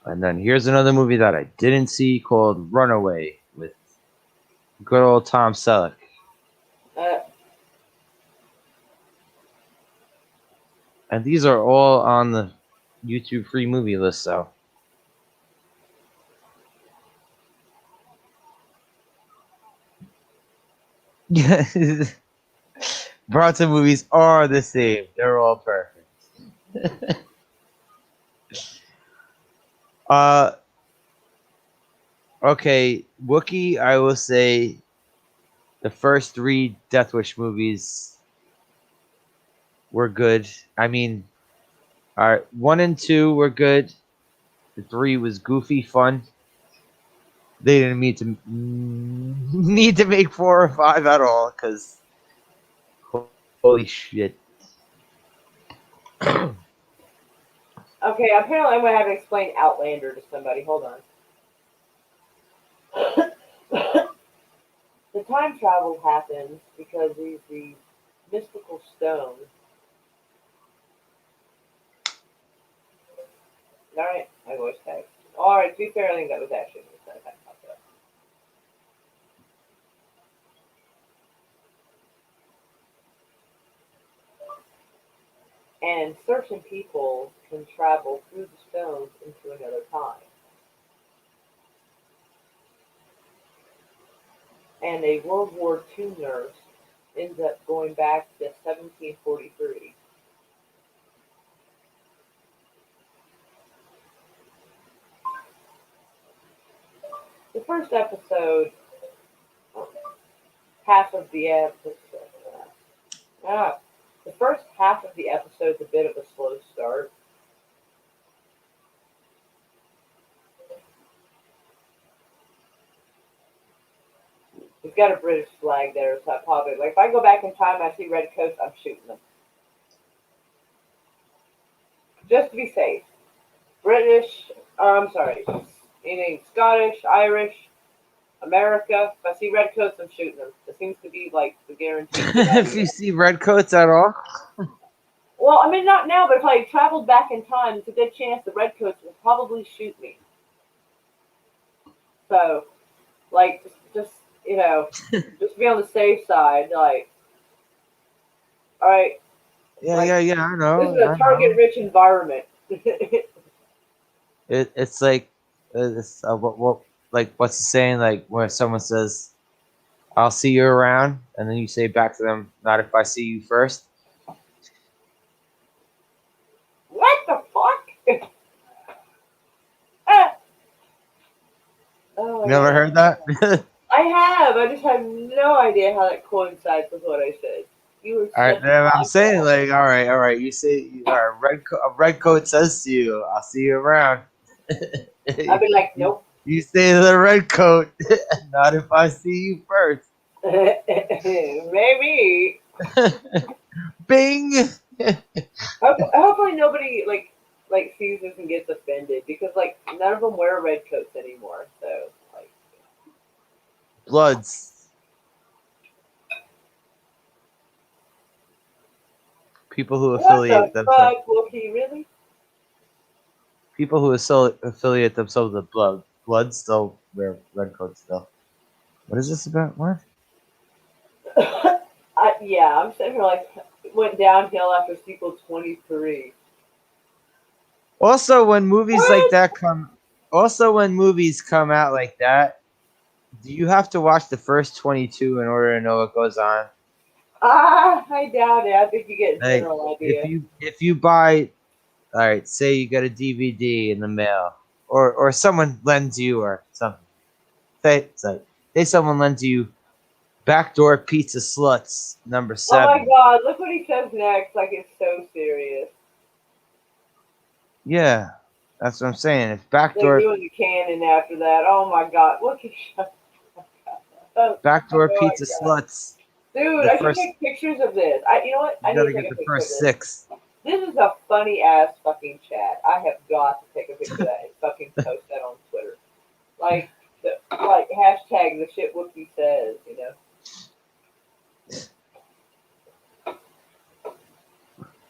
And then here's another movie that I didn't see called Runaway with good old Tom Selleck. Uh, And these are all on the YouTube free movie list, so. Bronson movies are the same. They're all perfect. uh okay, Wookie, I will say the first 3 Death Wish movies were good. I mean, all right, 1 and 2 were good. The 3 was goofy fun. They didn't need to make 4 or 5 at all because holy shit. okay, apparently I'm gonna have to explain Outlander to somebody. Hold on. The time travel happens because these mystical stones. Alright, my voice text. Alright, to be fair, I think that was actually me, so I kind of fucked up. And certain people can travel through the stones into another time. And a World War II nurse ends up going back to 1743. The first episode, half of the episode, the first half of the episode's a bit of a slow start. He's got a British flag there, so I probably like if I go back in time and I see red coats, I'm shooting them. Just to be safe. British, I'm sorry, meaning Scottish, Irish, America. If I see red coats, I'm shooting them. It seems to be like the guarantee. If you see redcoats at all. Well, I mean, not now, but if I traveled back in time, it's a good chance the redcoats will probably shoot me. So, like, just just be on the safe side. Like, all right, Yeah, like I this know. is a I know. target-rich environment. It's like it's what like what's the saying, like where someone says I'll see you around and then you say back to them not if I see you first. What the fuck? Ah. Oh You my never god. heard that? I have. I just have no idea how that coincides with what I said. You were All right, such a then I'm saying podcast. like all right. You say all right, a red coat says to you, "I'll see you around." I'd be like, you, nope. you say to the red coat, "Not if I see you first." Maybe. Bing. Hopefully nobody like sees this and gets offended because like none of them wear red coats anymore. So like, Bloods. People who what the affiliate themselves. fuck, Wookie? Really? People who affiliate themselves with blood still wear red coats still. What is this about? What? Yeah, I'm sitting here like went downhill after sequel 23. Also, when movies like What? that when movies come out like that, do you have to watch the first 22 in order to know what goes on? I doubt it. I think you get a Like, general idea. if you buy, all right, say you get a DVD in the mail, or someone lends you or something. Say someone lends you Backdoor Pizza Sluts number Oh my 7. god, look what he says next. Like it's so serious. Yeah, that's what I'm saying. It's Like Backdoor doing the canon after that. Oh my god, look at oh Backdoor my Pizza god. Sluts. Dude, The I should first take pictures of this. You know what? You I need gotta to take get a the picture of first this. 6. This is a funny ass fucking chat. I have got to take a picture of that and fucking post that on Twitter. Like, like hashtag the shit Wookie says, you know.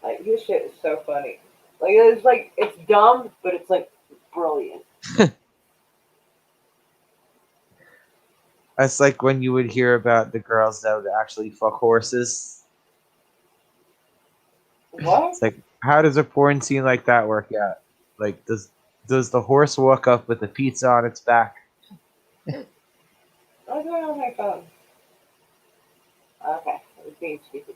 Like this shit is so funny. Like it's dumb, but it's like brilliant. That's like when you would hear about the girls that would actually fuck horses. What? It's like, how does a porn scene like that work out? Like, does the horse walk up with a pizza on its back? What's going on my phone? Okay, I was being stupid.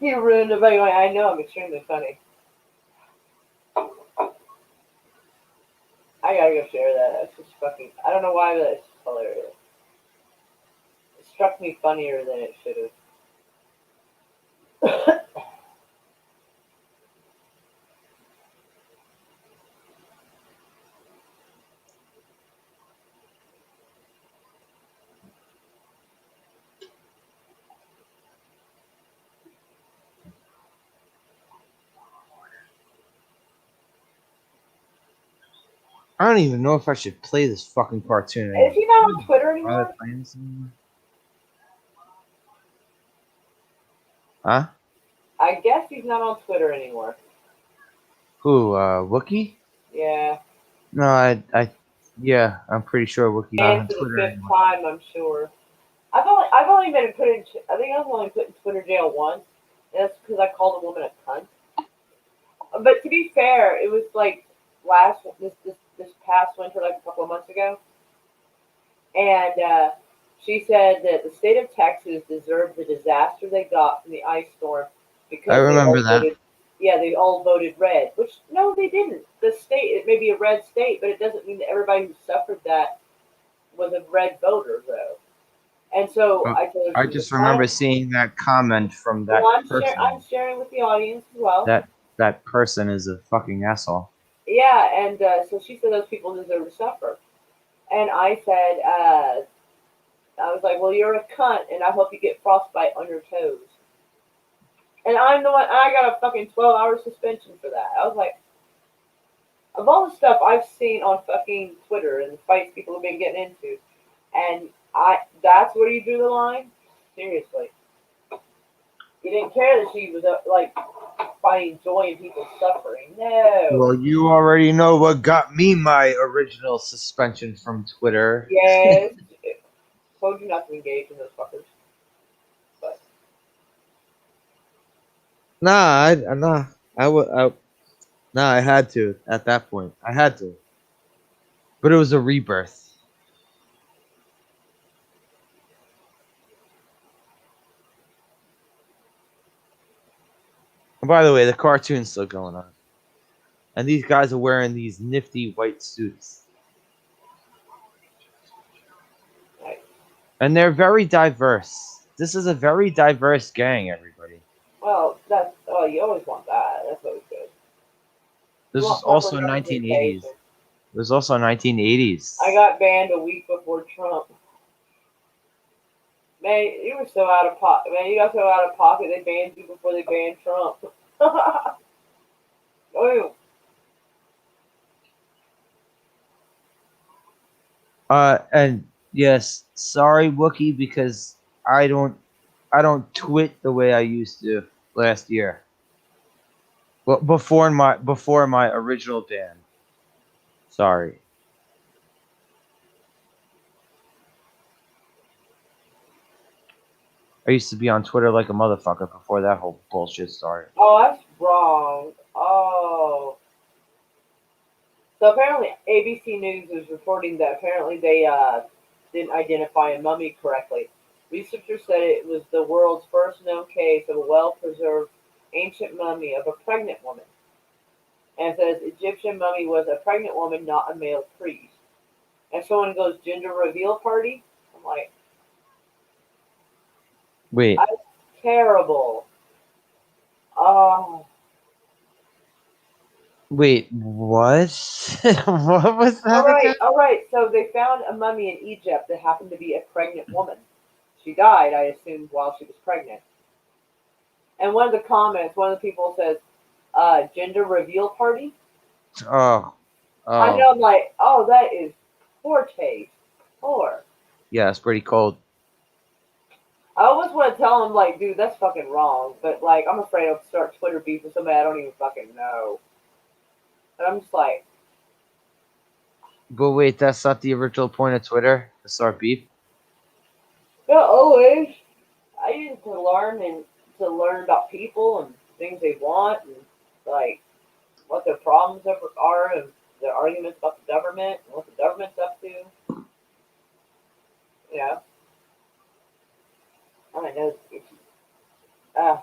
You ruined it by going, I know I'm extremely funny. I gotta go share that. That's just fucking. I don't know why, but it's hilarious. It struck me funnier than it should have. I don't even know if I should play this fucking cartoon Is anymore. he not on Twitter Are they anymore? playing this anymore? Huh? I guess he's not on Twitter anymore. Who? Wookie? Yeah. No, yeah, I'm pretty sure Wookie's not And on for the Twitter fifth anymore. time, I'm sure. I've only been put in. I think I was only put in Twitter jail once. And that's because I called a woman a cunt. But to be fair, it was like this past winter, like a couple of months ago, and she said that the state of Texas deserved the disaster they got from the ice storm I because remember that. they all voted red. Which no, they didn't. The state, it may be a red state, but it doesn't mean that everybody who suffered that was a red voter, though. And so I told her I she was just a cunt. remember seeing that comment from Well, that I'm person. sharing with the audience as well. That person is a fucking asshole. Yeah, and so she said those people deserve to suffer. And I said, I was like, well, you're a cunt, and I hope you get frostbite on your toes. And I'm the one, I got a fucking 12-hour suspension for that. I was like, of all the stuff I've seen on fucking Twitter and the fights people have been getting into, and that's where you drew the line? Seriously. You didn't care that she was, like, finding joy in people's suffering. No. Well, you already know what got me my original suspension from Twitter. Yes. Told you not to engage in those fuckers. But Nah, I had to at that point. I had to, but it was a rebirth. And by the way, the cartoon's still going on, and these guys are wearing these nifty white suits, right. and they're very diverse. This is a very diverse gang, everybody. Well, you always want that. That's always good. You This is want proper also 1980s. representation. It was also 1980s. I got banned a week before Trump. Man, you were so out of pocket. Man, you got so out of pocket. They banned you before they banned Trump. Oh, And yes, sorry Wookie, because I don't twit the way I used to last year. Well, before my original ban. Sorry. I used to be on Twitter like a motherfucker before that whole bullshit started. oh, that's wrong. Oh. So apparently, ABC News is reporting that apparently they didn't identify a mummy correctly. Researchers said it was the world's first known case of a well-preserved ancient mummy of a pregnant woman. And it says Egyptian mummy was a pregnant woman, not a male priest. And someone goes gender reveal party. I'm like, Wait, that's terrible. Oh, Wait, what? What was All that right, again? all right. So they found a mummy in Egypt that happened to be a pregnant woman. She died, I assume, while she was pregnant. And one of the comments, one of the people says, "Gender reveal party." Oh, I know. oh, I'm like, oh, that is poor taste. Poor. yeah, it's pretty cold. I always want to tell him, like, dude, that's fucking wrong. But like, I'm afraid I'll start Twitter beef with somebody I don't even fucking know. And I'm just like, But wait, that's not the original point of Twitter, to start beef. not always. I use it to learn about people and things they want and like what their problems are and their arguments about the government and what the government's up to. You know, I don't know. Uh,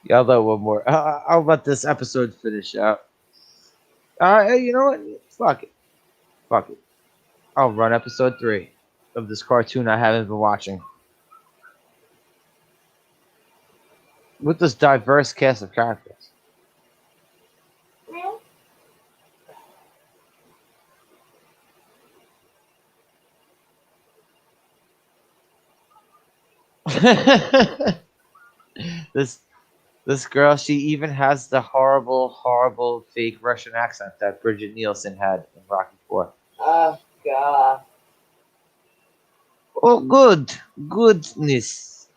Yeah, I'll let one more. I'll let this episode finish out. You know what? Fuck it. Fuck it. I'll run episode 3 of this cartoon I haven't been watching. With this diverse cast of characters. well, this this girl, she even has the horrible, horrible fake Russian accent that Bridget Nielsen had in Rocky 4. God. Oh, good. Goodness.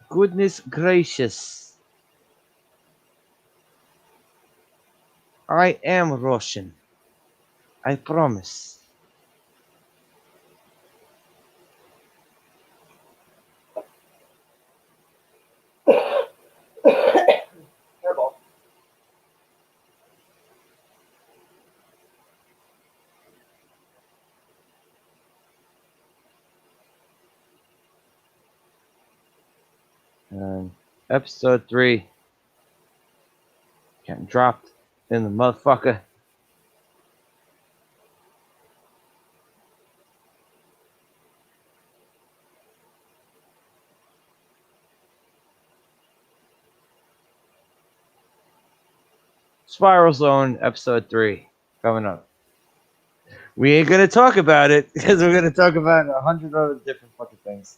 Goodness gracious. I am Russian. I promise. Terrible. And episode 3 getting dropped in the motherfucker. Spiral Zone episode 3 coming up. We ain't gonna talk about it because we're gonna talk about 100 other different fucking things.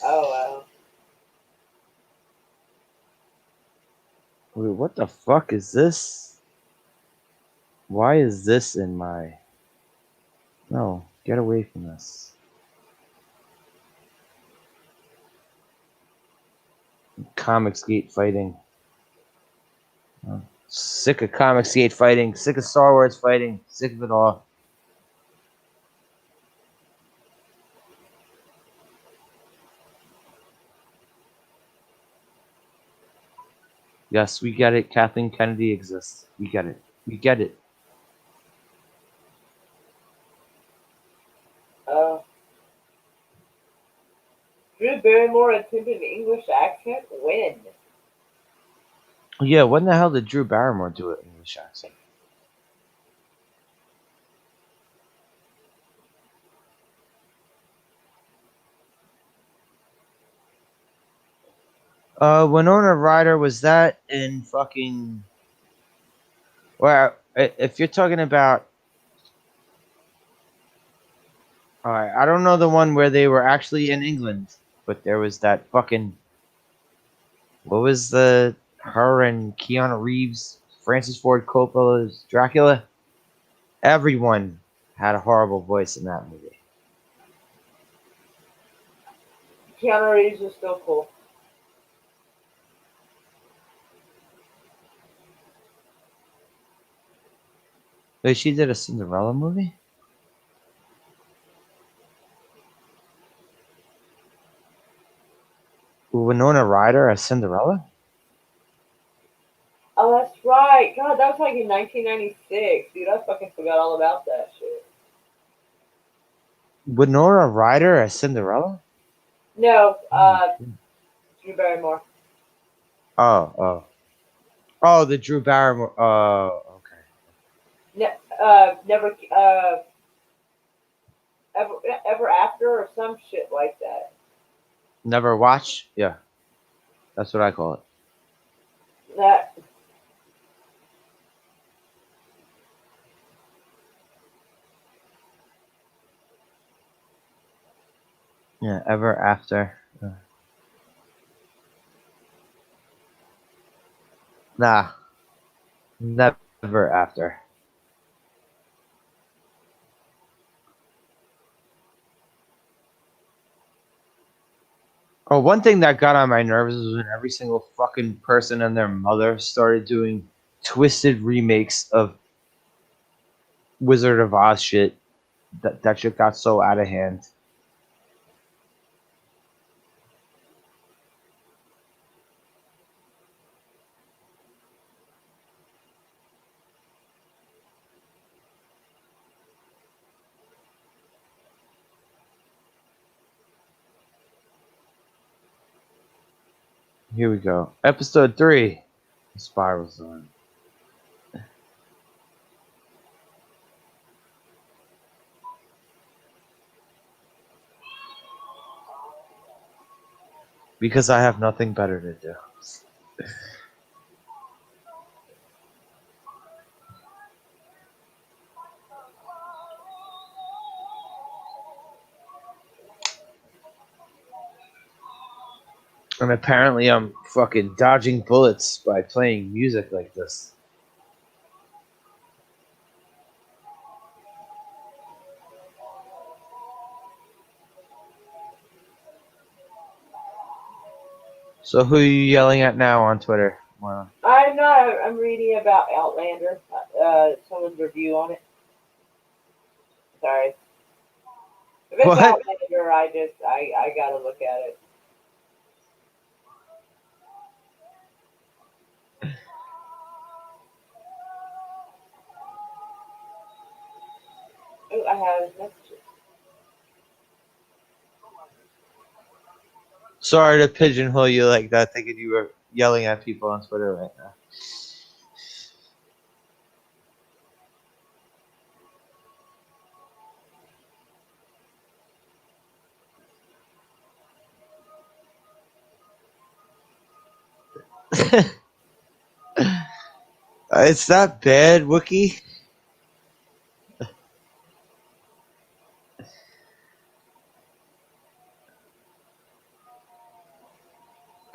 Oh wow. Wait, what the fuck is this? Why is this in my... No, get away from this. Comicsgate fighting. Oh, sick of Comicsgate fighting. Sick of Star Wars fighting. Sick of it all. Yes, we get it. Kathleen Kennedy exists. We get it. We get it. Uh, Drew Barrymore attempted an English accent. When? Yeah, when the hell did Drew Barrymore do it in English accent? Winona Ryder, was that in fucking... Well, if you're talking about... Alright, I don't know the one where they were actually in England, but there was that fucking... What was the... Her and Keanu Reeves, Francis Ford Coppola's Dracula? Everyone had a horrible voice in that movie. Keanu Reeves is still cool. Wait, she did a Cinderella movie? Winona Ryder as Cinderella? Oh, that's right. God, that was like in 1996. Dude, I fucking forgot all about that shit. Winona Ryder as Cinderella? No, Holy shit. Drew Barrymore. Oh, oh. Oh, the Drew Barrymore. Oh, okay. Never, ever, ever after, or some shit like that. Never watch? Yeah, that's what I call it. That Yeah, ever after. Nah, never after. Oh, one thing that got on my nerves was when every single fucking person and their mother started doing twisted remakes of Wizard of Oz shit. That shit got so out of hand. Here we go. Episode 3. The Spiral Zone. Because I have nothing better to do. And apparently I'm fucking dodging bullets by playing music like this. So who are you yelling at now on Twitter? Wow. I'm not. I'm reading about Outlander. Someone's review on it. Sorry. If it's What? Outlander, I gotta look at it. Oh, I have messages. Sorry to pigeonhole you like that, thinking you were yelling at people on Twitter right now. It's not bad, Wookie.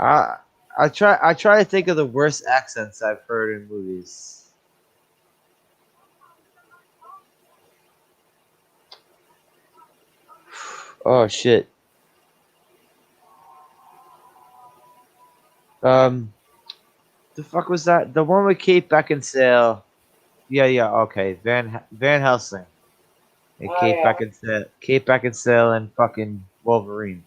I I try to think of the worst accents I've heard in movies. Oh shit. Um, the fuck was that? The one with Kate Beckinsale. Yeah, yeah, okay. Van Helsing and Oh yeah. Kate Beckinsale and fucking Wolverine.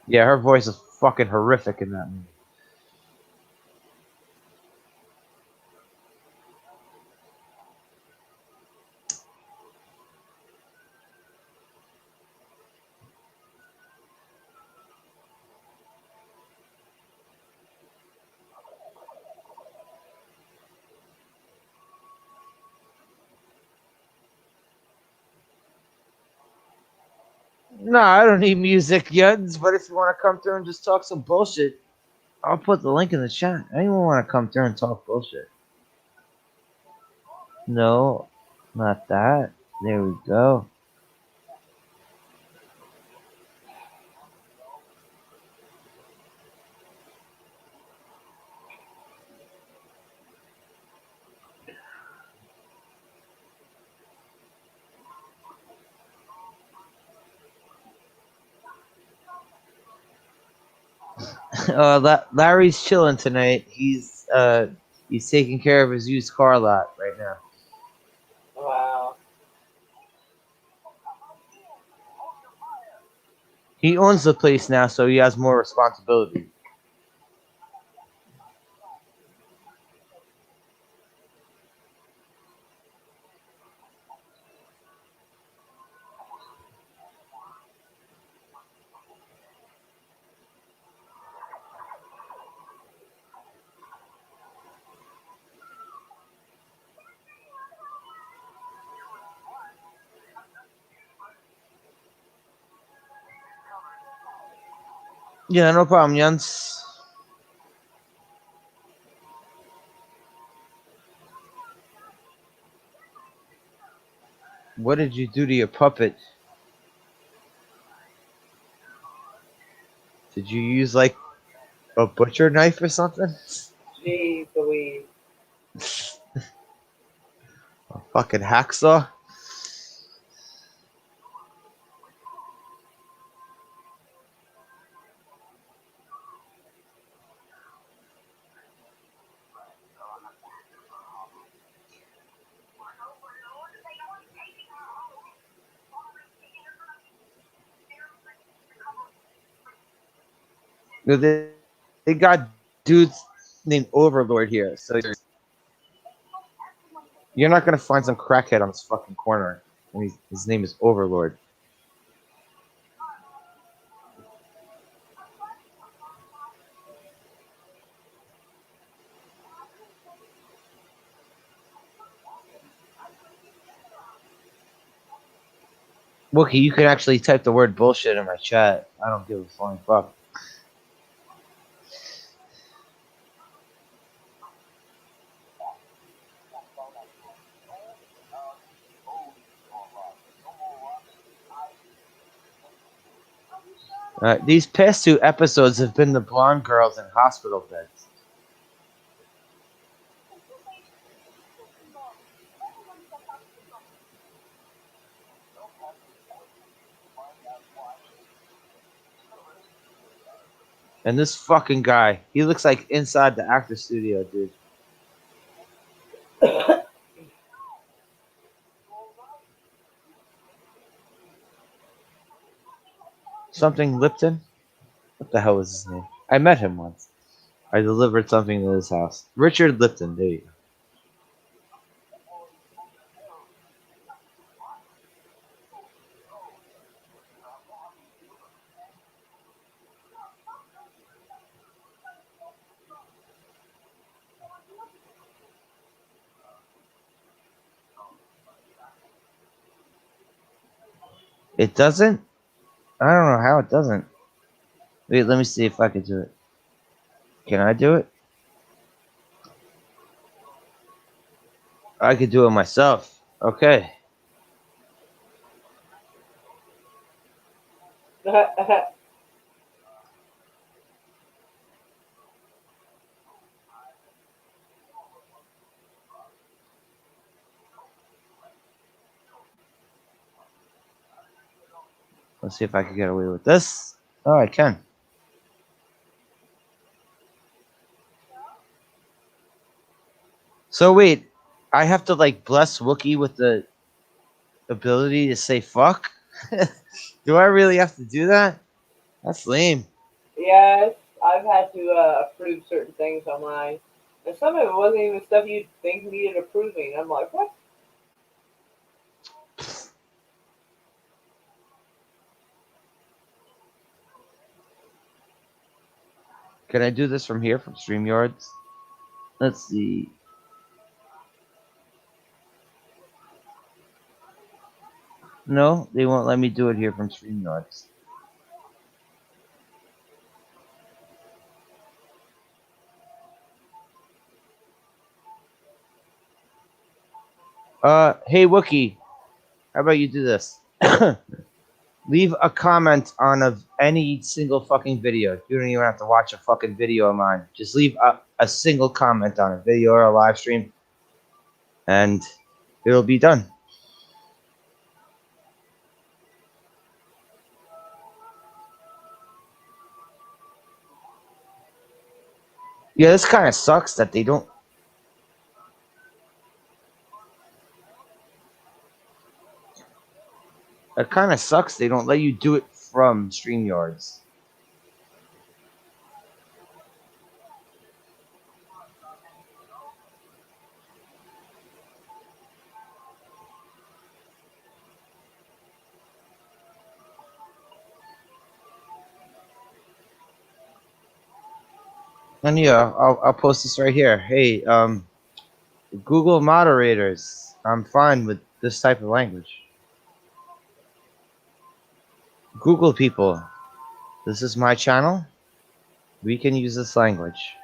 Yeah, her voice is fucking horrific in that movie. No, I don't need music, Yuds, but if you want to come through and just talk some bullshit, I'll put the link in the chat. Anyone want to come through and talk bullshit? No, not that. There we go. Larry's chilling tonight. He's taking care of his used car lot right now. Wow. He owns the place now, so he has more responsibility. Yeah, no problem, Jens. What did you do to your puppet? Did you use like a butcher knife or something? Jeez Louise. A fucking hacksaw? No, they got dudes named Overlord here, so you're not gonna find some crackhead on this fucking corner. And his name is Overlord. Wookie, you can actually type the word bullshit in my chat. I don't give a flying fuck. These past two episodes have been the blonde girls in hospital beds. And this fucking guy, he looks like inside the actor studio, dude. Something Lipton? What the hell was his name? I met him once. I delivered something to his house. Richard Lipton, there you go. It doesn't? I don't know how it doesn't. Wait, let me see if I can do it. Can I do it? I could do it myself. Okay. Let's see if I can get away with this. Oh, I can. So wait, I have to like bless Wookie with the ability to say fuck? Do I really have to do that? That's lame. Yes, I've had to approve certain things online. And some of it wasn't even stuff you'd think needed approving. I'm like, what? Can I do this from here, from StreamYards? Let's see. No, they won't let me do it here from StreamYards. Hey Wookie, how about you do this? Leave a comment on any single fucking video. You don't even have to watch a fucking video of mine. Just leave a single comment on a video or a live stream, and it'll be done. Yeah, this kind of sucks that they don't. It kind of sucks they don't let you do it from StreamYards. And yeah, I'll post this right here. Hey, Google moderators, I'm fine with this type of language. Google people, this is my channel. We can use this language.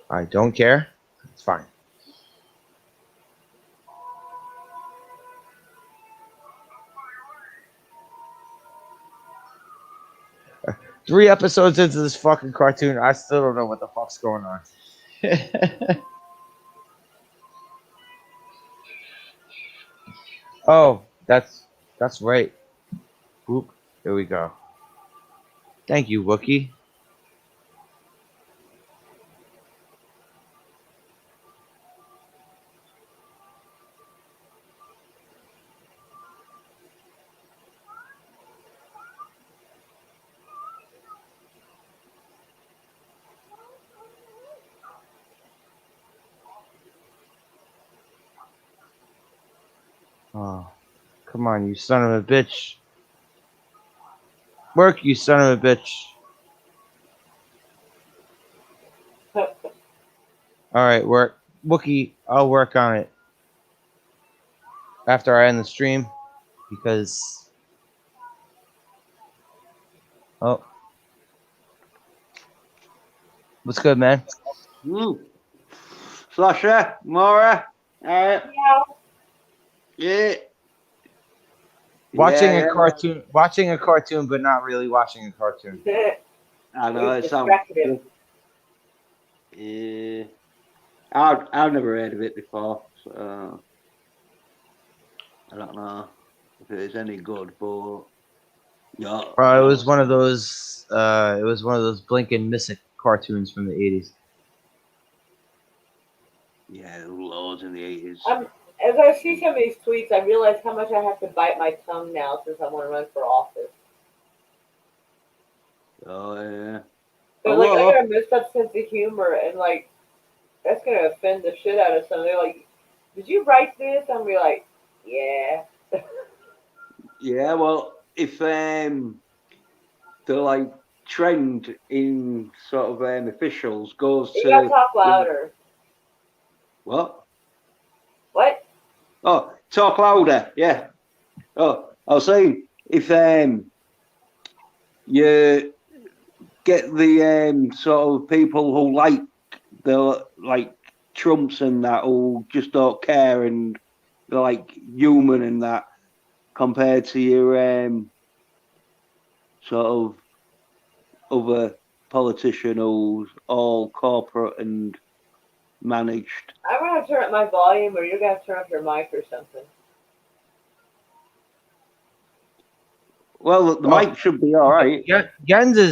I don't care. It's fine. Three episodes into this fucking cartoon, I still don't know what the fuck's going on. Oh, that's right. Oop, here we go. Thank you, Wookie. Oh, come on, you son of a bitch. Work, you son of a bitch. Alright, work. Wookie, I'll work on it after I end the stream because. Oh. What's good, man? Sasha, Mora, Yeah. yeah. Watching Yeah, watching a cartoon, but not really watching a cartoon. I know It's it sounds. distracted. Yeah, I've never heard of it before, so I don't know if it is any good. But yeah, It was one of those. It was one of those blink and miss it cartoons from the '80s. yeah, there were loads in the 80s. As I see some of these tweets, I realize how much I have to bite my tongue now since I want to run for office. Oh yeah. They're like, I got a messed up sense of humor, and like, that's gonna offend the shit out of someone. They're like, did you write this? I'm be like, yeah. Yeah, well, if the like trend in sort of officials goes You gotta to talk louder. what? What? Oh, talk louder. Yeah. Oh, I was saying if you get the sort of people who like the like Trumps and that who just don't care and they're like human and that compared to your sort of other politician who's all corporate and managed. I'm gonna turn up my volume, or you're gonna turn up your mic or something. Well, the mic should be all right. Gen's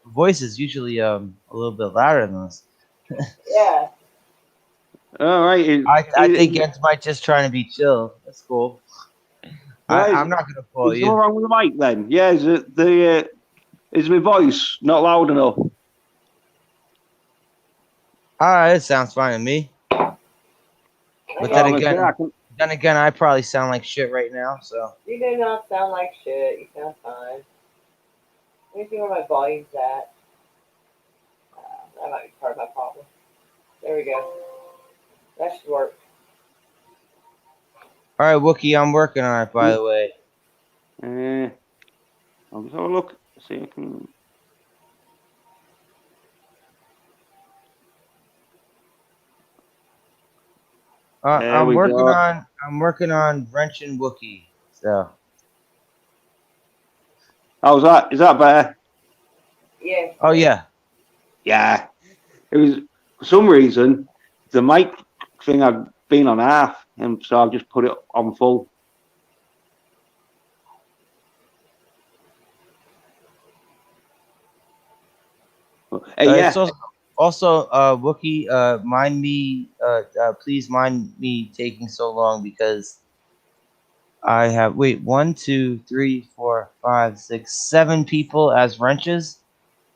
voice is usually a little bit louder than this. Yeah. All right. I think Gen's might just trying to be chill. That's cool. I'm not gonna fault Is you. something wrong with the mic then? Yeah, is it is my voice not loud enough? It sounds fine to me. But then again, I probably sound like shit right now. So you do not sound like shit. You sound fine. Let me see where my volume's at. That might be part of my problem. There we go. That should work. all right, Wookie, I'm working on it. By the way. I'll just have a look. See if I can. I'm working on wrenching Wookie. So. How's that? Is that better? Yeah. Oh yeah. Yeah. It was for some reason the mic thing had been on half, and so I've just put it on full. Yeah. Also, Wookie, mind me. Please mind me taking so long because I have 1, 2, 3, 4, 5, 6, 7 people as wrenches.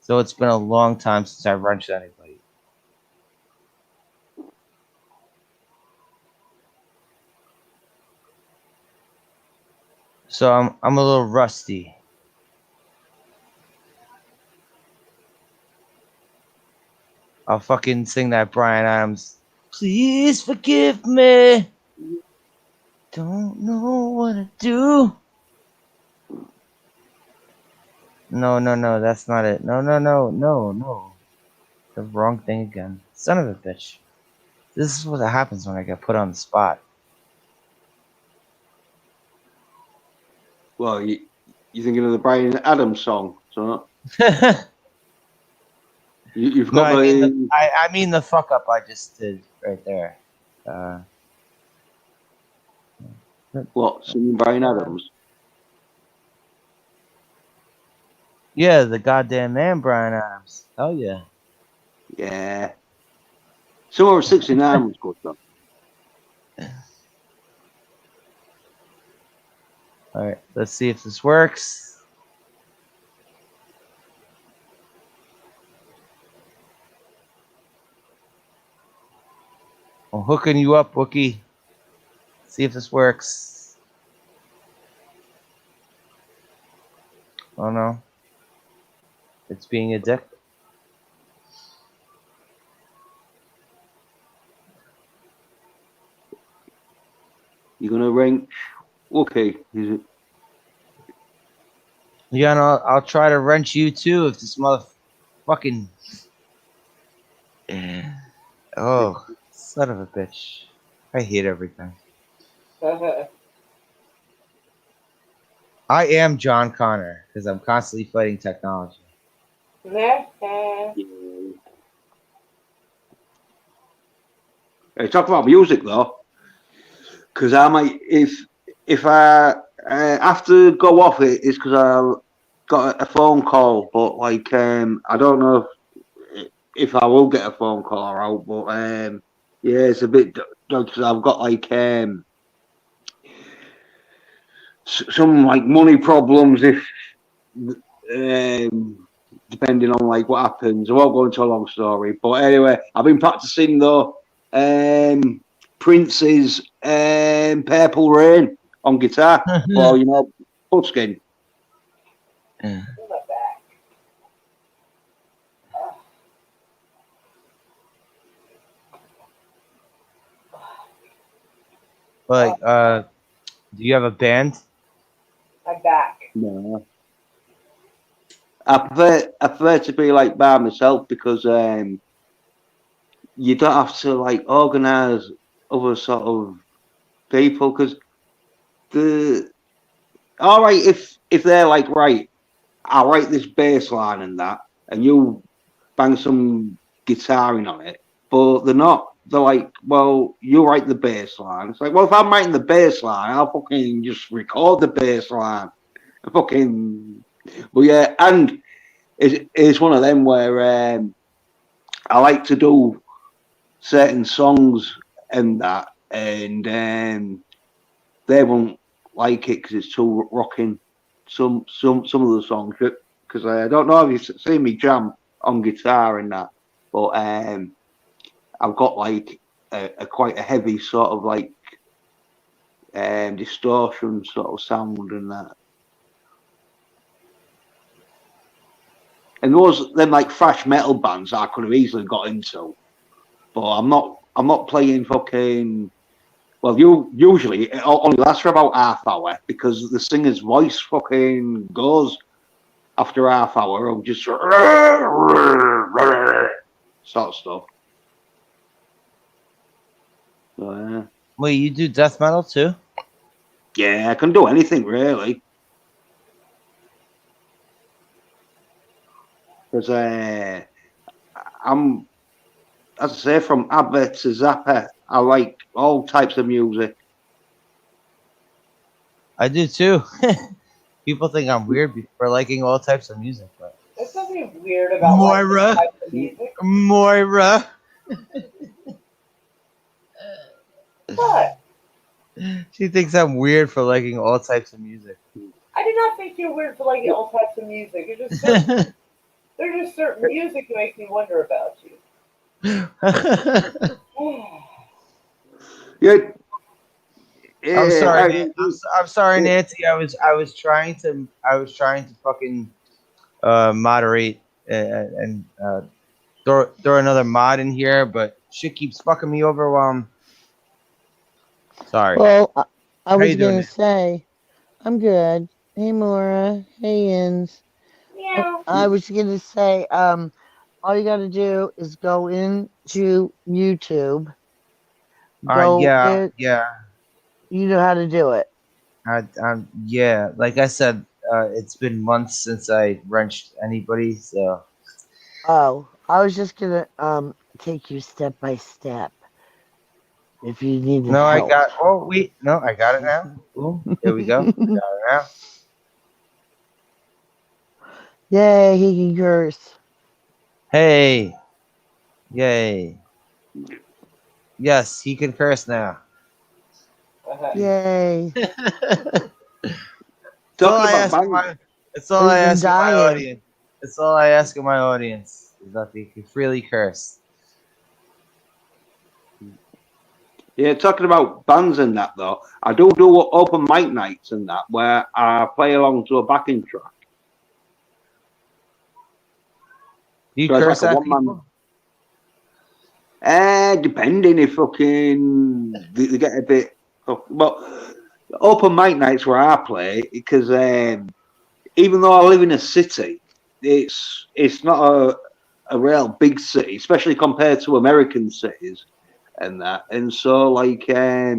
So it's been a long time since I wrenched anybody. So I'm a little rusty. I'll fucking sing that Bryan Adams Please forgive me. Don't know what to do. No, that's not it. No. The wrong thing again. Son of a bitch. This is what happens when I get put on the spot. Well, you're thinking of the Brian Adams song, so you've No, got the I mean the fuck up I just did right there. what singing Brian Adams. Yeah, the goddamn man, Brian Adams. Hell yeah. Yeah, Summer of '69 was good though. All right, let's see if this works. I'm hooking you up, Wookie. See if this works. Oh no. It's being a dick. You're gonna ring Wookie, is it? Yeah, and I'll try to wrench you too if this motherfucking. Oh, son of a bitch. I hate everything. I am John Connor because I'm constantly fighting technology. Yeah. Hey, talk about music though, because I might if I have to go off it's because I got a phone call, but like I don't know if I will get a phone call or out, but yeah, it's a bit because I've got like some like money problems if depending on like what happens. I won't go into a long story, but anyway, I've been practicing though. Prince's Purple Rain on guitar. Well, you know, Pudskin. Like, do you have a band? My back. No. I prefer to be like by myself because you don't have to like organise other sort of people because the all right if they're like right, I write this bass line and that, and you bang some guitaring on it, but they're not. They're like, well, you write the bass line. It's like, well, if I'm writing the bass line, I'll fucking just record the bass line. Fucking, but yeah, and it's one of them where I like to do certain songs and that, and they won't like it because it's too rocking. Some of the songs because I don't know if you've seen me jam on guitar and that, but I've got like a quite a heavy sort of like distortion sort of sound and that. And there was then like thrash metal bands I could have easily got into, but I'm not. I'm not playing fucking. Well, you usually it only lasts for about half hour because the singer's voice fucking goes after half hour of just sort of stuff. So, Wait, you do death metal too? yeah, I can do anything really. Because I'm, as I say, from ABBA to Zappa, I like all types of music. I do too. People think I'm weird for liking all types of music, but There's something weird about Moira. like, types of music. Moira. What? She thinks I'm weird for liking all types of music. I do not think you're weird for liking all types of music. It's just certain, there's just certain music that makes me wonder about you. Yeah. I'm sorry. I'm sorry, Nancy. I was trying to fucking moderate and throw another mod in here, but shit keeps fucking me over while I'm. Sorry. Well, I How was you doing, gonna Nick? say I'm good. Hey, Maura. Hey, Yins. Meow. I was gonna say, all you gotta do is go into YouTube. Go Yeah, in. yeah. You know how to do it. Yeah. Like I said, it's been months since I wrenched anybody, so. Oh, I was just gonna take you step by step if you needed No, I help. got. Oh wait, no, I got it now. Boom. There we go. I got it now. Yay, he can curse. Hey, yay. Yes, he can curse now. Yay. It's all Talking I about ask of bang. my. It's all I We've been ask of my dying. audience. It's all I ask of my audience is that they can freely curse. Yeah, talking about bands and that though, I do open mic nights and that where I play along to a backing track. Do you So it's curse like a at one man. people? Depending if fucking they get a bit. But open mic nights where I play, because even though I live in a city, it's not a real big city, especially compared to American cities and that. And so like yeah,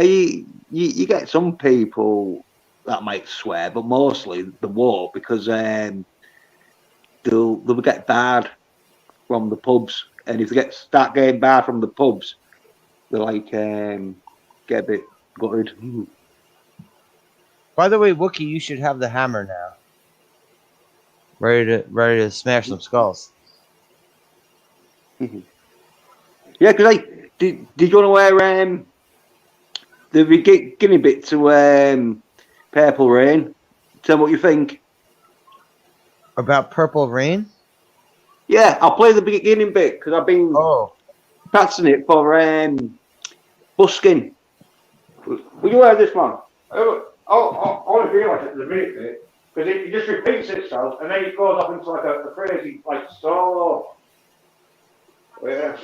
you get some people that might swear, but mostly they won't because they'll get barred from the pubs, and if they start getting barred from the pubs, they like get a bit gutted. By the way, Wookie, you should have the hammer now. Ready to smash some skulls. Yeah, because like, did you want to wear the beginning bit to Purple Rain? Tell me what you think. About Purple Rain? Yeah, I'll play the beginning bit because I've been Oh, practicing it for busking. Will you wear this, man? I want to feel like it the minute bit because it just repeats itself and then it goes off into like a crazy like solo. Yeah.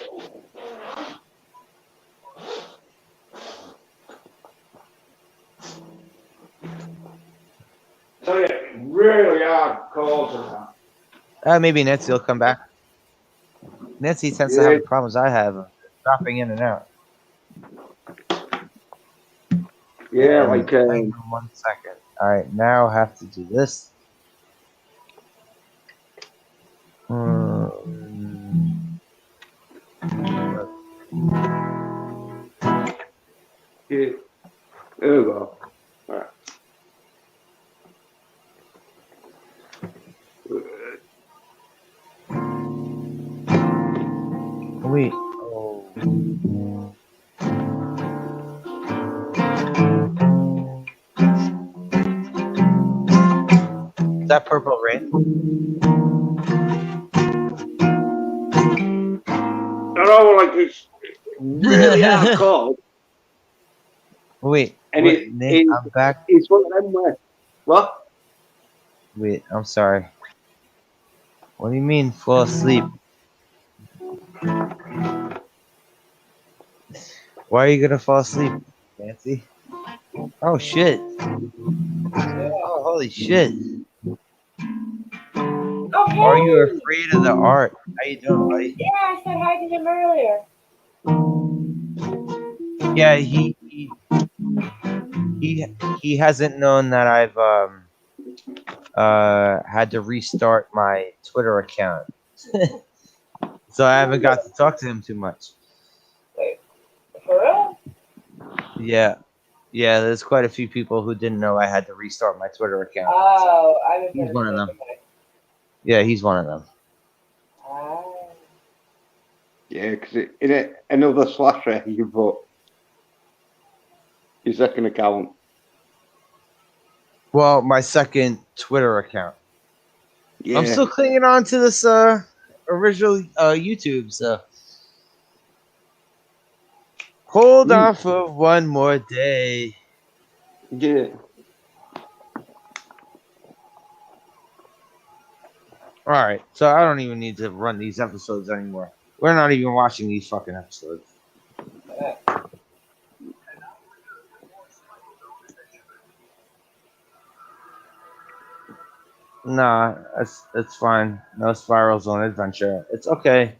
So yeah, really hard chords and that. maybe Nancy will come back. Nancy tends to have Yeah, the problems I have, of dropping in and out. yeah, And like hang on 1 second. All right, now I have to do this. yeah. There we go. All right. Wait. Oh. Is that Purple Rain? I know, like it's really hard chord, Wait, and what, Nick? I'm back. it's one of them where what? Wait, I'm sorry. What do you mean fall asleep? Why are you gonna fall asleep, Nancy? Oh shit! Oh holy shit! Okay. Are you afraid of the art? How you doing, buddy? Yeah, I said hi to him earlier. Yeah, he hasn't known that I've had to restart my Twitter account, so I haven't got to talk to him too much. Wait, for real? Yeah, there's quite a few people who didn't know I had to restart my Twitter account. Oh, I was He's one of them. Okay. Yeah, he's one of them. Oh. Yeah, because in another slasher you put your second account. Well, my second Twitter account. Yeah, I'm still clinging on to this original YouTube, so hold on for one more day. yeah. All right, so I don't even need to run these episodes anymore. We're not even watching these fucking episodes. Nah, it's fine. No Spiral Zone adventure. It's okay.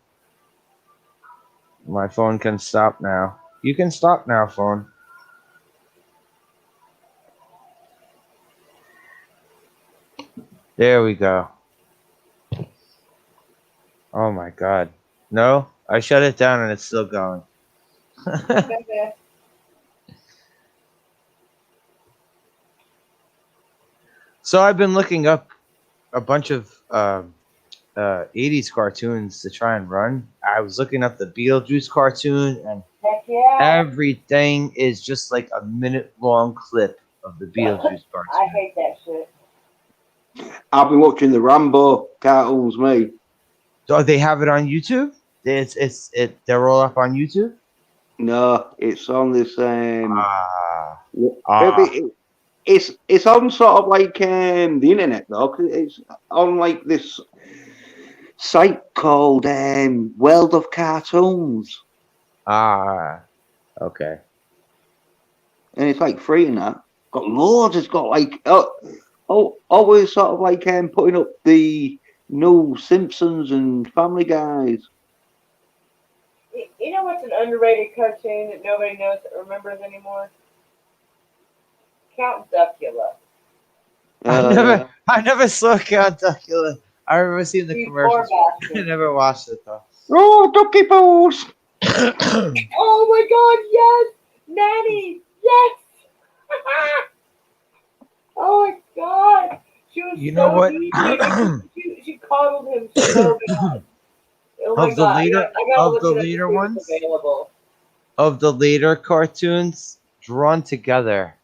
My phone can stop now. You can stop now, phone. There we go. Oh my god. No, I shut it down and it's still going. So I've been looking up a bunch of 80s cartoons to try and run. I was looking up the Beetlejuice cartoon, and Heck yeah. everything is just like a minute long clip of the Beetlejuice I cartoon. hate that shit. I've been watching the Rambo cartoons, me. So they have it on YouTube. They're all up on YouTube. No, it's on this. Ah, It's on sort of like the internet though. 'Cause it's on like this site called World of Cartoons, okay. and it's like free and that. Got loads. It's got like always sort of like putting up the new Simpsons and Family Guys. You know what's an underrated cartoon that nobody knows or remembers anymore? Count Duckula. I never saw Count Duckula. I remember seeing the You commercials. poor I bastard. never watched it though. Oh, Ducky Balls! Oh my god, yes! Nanny! Yes! Oh my god! She was You know so what? needy. She coddled him so bad. Oh my Of the god, later I gotta look it up to see later what's ones, available. of the later cartoons drawn together.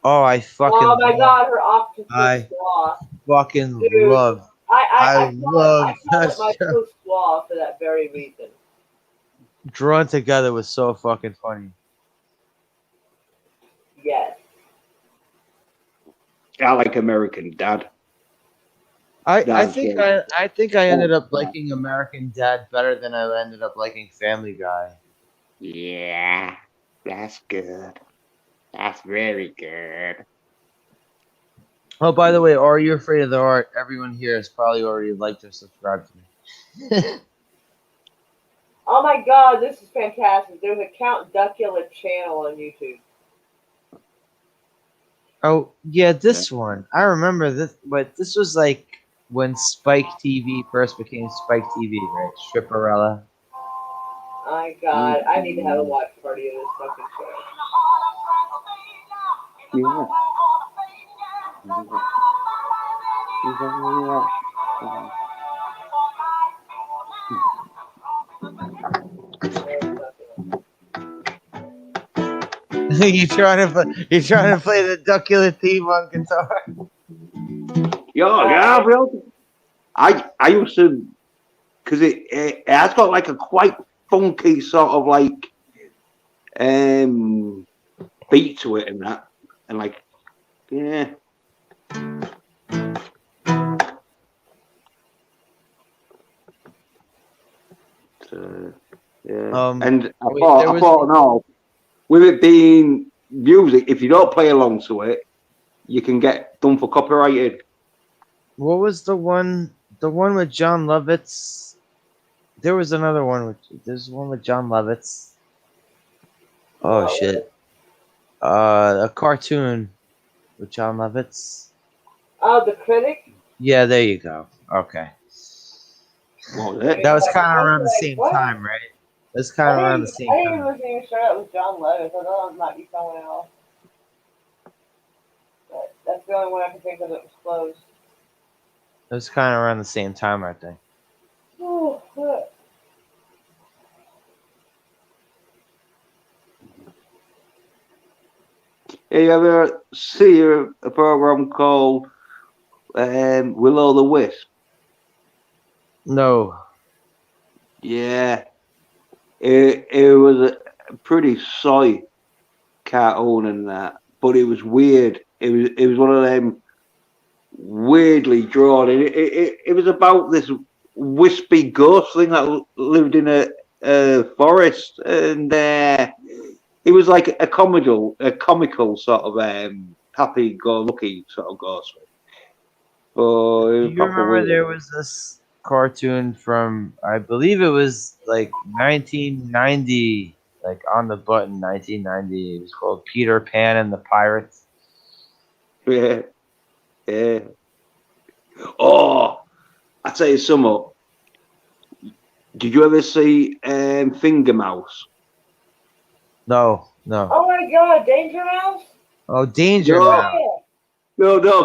Oh, I fucking Oh my love, god, her octopus I sloth. fucking Dude, love. I I love call that it my show. post sloth for that very reason. Drawn together was so fucking funny. Yes. I like American Dad. I That's think right. I think I ended up liking American Dad better than I ended up liking Family Guy. Yeah, that's good. That's very good. Oh, by the way, Are You Afraid of the Dark? Everyone here has probably already liked or subscribed to me. Oh my god, this is fantastic. There's a Count Duckula channel on YouTube. Oh, yeah, this one. I remember this, but this was like when Spike TV first became Spike TV, right? Stripperella. My god, I need to have a watch party of this fucking show. Yeah. you trying to play the Duckula theme on guitar? Yeah, real. I used to, because it has got like a quite funky sort of like beat to it and that, and like yeah. So, yeah, and I thought, no, with it being music, if you don't play along to it, you can get done for copyrighted. What was the one? The one with John Lovitz. There was another one with. There's one with John Lovitz. Oh shit! A cartoon with John Lovitz. Oh, The Critic? Yeah, there you go. Okay. What was it? That was kind of around the same time, right? That's kind of around the same I didn't even time. listen to sure that was John Levis. I thought it might be someone else. But that's the only one I can think of that was close. It was kind of around the same time, I think. Oh, shit. You ever see a program called Willow the Wisp? No. Yeah, it was a pretty soy cartoon and that, but it was weird. It was one of them weirdly drawn. It was about this wispy ghost thing that lived in a forest, and it was like a comical sort of happy-go-lucky sort of ghost. Oh, it Do was you proper remember weird. there was this cartoon from, I believe it was like 1990, like on the button 1990. It was called Peter Pan and the Pirates. Yeah, yeah. Oh, I tell you something. Did you ever see Finger Mouse? No, no. Oh my God, Danger Mouse? Oh, Danger No, Mouse. Yeah. no,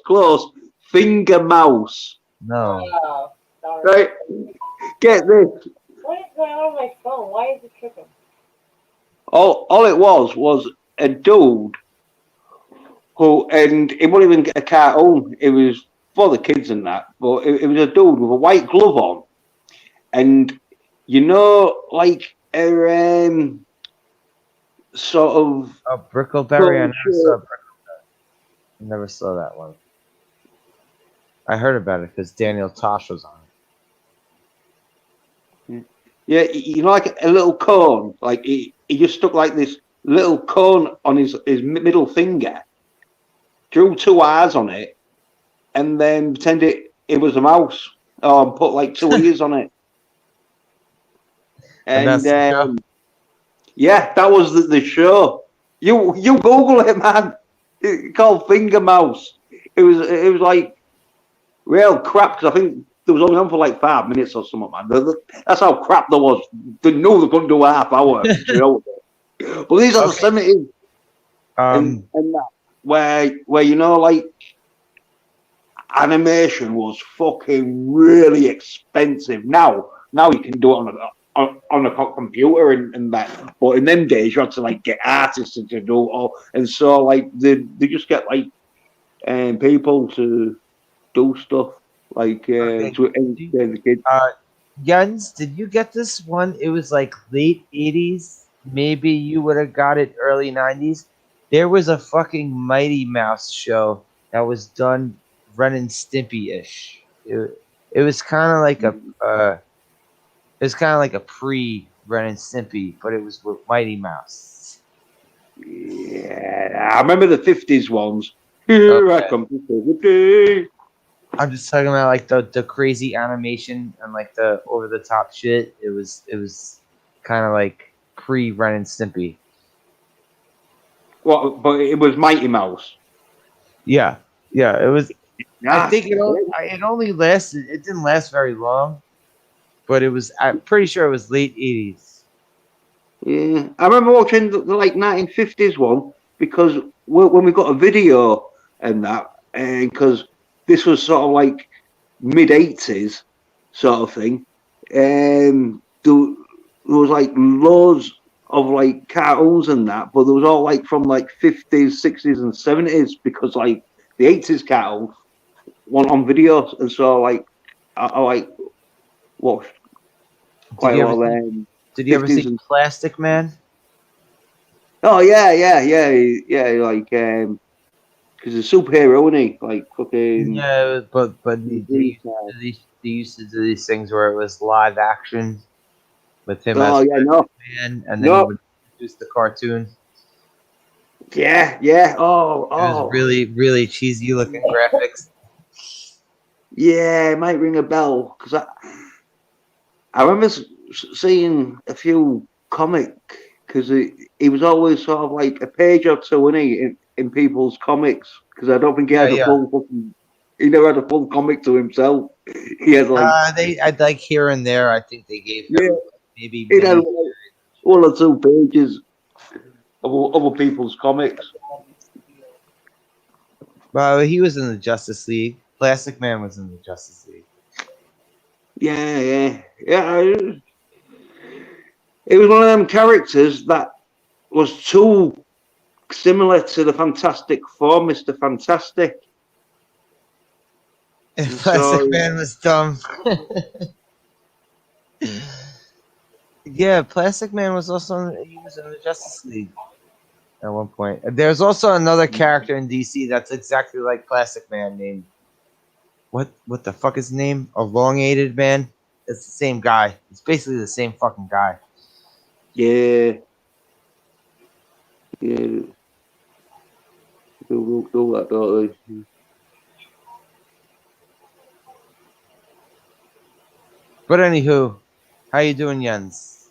close. Finger Mouse. No. Oh, sorry. Right, get this. What is going on with my phone? Why is it tripping? All it was a dude who, and it wasn't even a cartoon. It was for the kids and that, but it was a dude with a white glove on, and like a sort of Oh, Brickleberry. I never saw Brickleberry. I never saw that one. I heard about it because Daniel Tosh was on it. yeah, like a little cone. Like he just stuck like this little cone on his middle finger, drew two eyes on it, and then pretended it was a mouse. And put like two ears on it. And that's And the show. yeah, that was the show. You Google it, man. It's called Finger Mouse. It was like real crap because I think there was only on for like 5 minutes or something, man. That's how crap there was. They knew they couldn't do a half hour show. But these are the Okay. 70s and that where like animation was fucking really expensive. Now you can do it on a computer and that. But in them days, you had to like get artists to do all, and so like they just get like people to do stuff like Okay. to entertain the kids. Jens, did you get this one? It was like late 80s. Maybe you would have got it early 90s. There was a fucking Mighty Mouse show that was done Ren and Stimpy-ish. It was kind of like a pre Ren and Stimpy, but it was with Mighty Mouse. Yeah, I remember the 50s ones. Here I Okay. come to save the day. I'm just talking about like the crazy animation and like the over the top shit. It was kind of like pre Ren and Stimpy. What? But it was Mighty Mouse. Yeah, it was. I Ah, think it only lasted. It didn't last very long, but it was. I'm pretty sure it was late 80s. yeah, I remember watching the like 1950s one because when we got a video and that, and because this was sort of like mid 80s sort of thing, there was like loads of like cartoons and that, but there was all like from like 50s, 60s, and 70s because like the 80s cartoon one on videos, and so like I like watched quite Did a you lot ever of see? them. Did you ever 50s see and Plastic Man? oh yeah, like because he's a superhero, isn't he? Like fucking. Yeah, but they used to do these things where it was live action with him Oh as yeah, no, Plastic Man, and then he no, would introduce the cartoon. yeah. Oh, It was oh, really, really cheesy looking graphics. yeah. It might ring a bell because I remember seeing a few comic because he was always sort of like a page or two, wasn't he, in people's comics? Because I don't think he Yeah, had a yeah. full fucking. He never had a full comic to himself. He had like I'd like here and there. I think they gave yeah, him maybe he had mini. like 1 or 2 pages of other people's comics. Well, he was in the Justice League. Plastic Man was in the Justice League. Yeah. It was one of them characters that was too similar to the Fantastic Four, Mr. Fantastic. And And Plastic so, Man was dumb. Yeah, Plastic Man was also he was in the Justice League. at one point. There's also another character in DC that's exactly like Plastic Man named what the fuck is his name? Elongated Man. It's the same guy. It's basically the same fucking guy. Yeah. Yeah. They'll do that, don't they? But anywho, how you doing, Jens?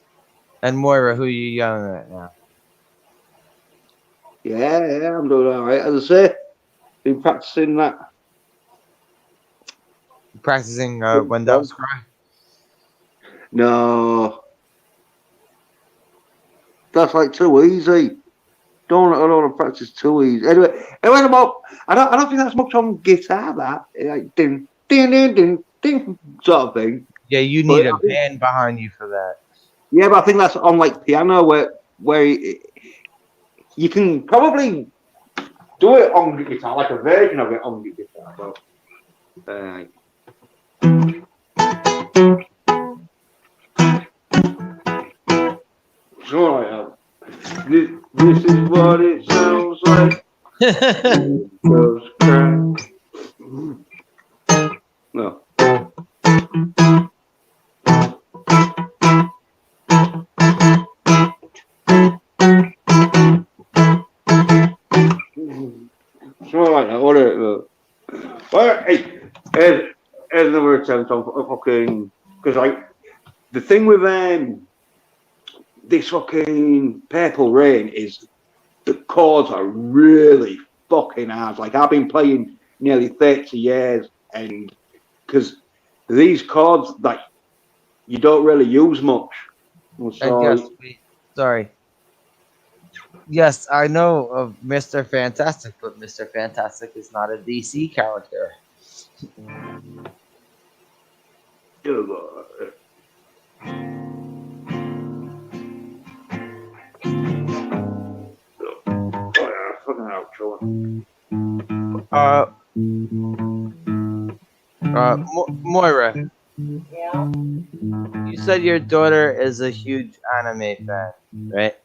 And Moira, who you yelling at now? Yeah, I'm doing all right. As I say, been practicing that. Practicing When Doves Cry? No, that's like too easy. I don't want to practice too easy. Anyway, I don't think that's much on guitar. That like ding ding ding ding ding sort of thing. Yeah, you But need I a think- band behind you for that. Yeah, but I think that's on like piano where you can probably do it on the guitar, like a version of it on the guitar. But, so this is what it sounds like. Those cry. No. Something like that, whatever. Well, hey, here's another attempt on fucking, because like the thing with this fucking Purple Rain is the chords are really fucking hard. Like I've been playing nearly 30 years, and because these chords like you don't really use much. And So, yes, sorry. Yes, I know of Mr. Fantastic, but Mr. Fantastic is not a DC character. Moira, Yeah. you said your daughter is a huge anime fan, right?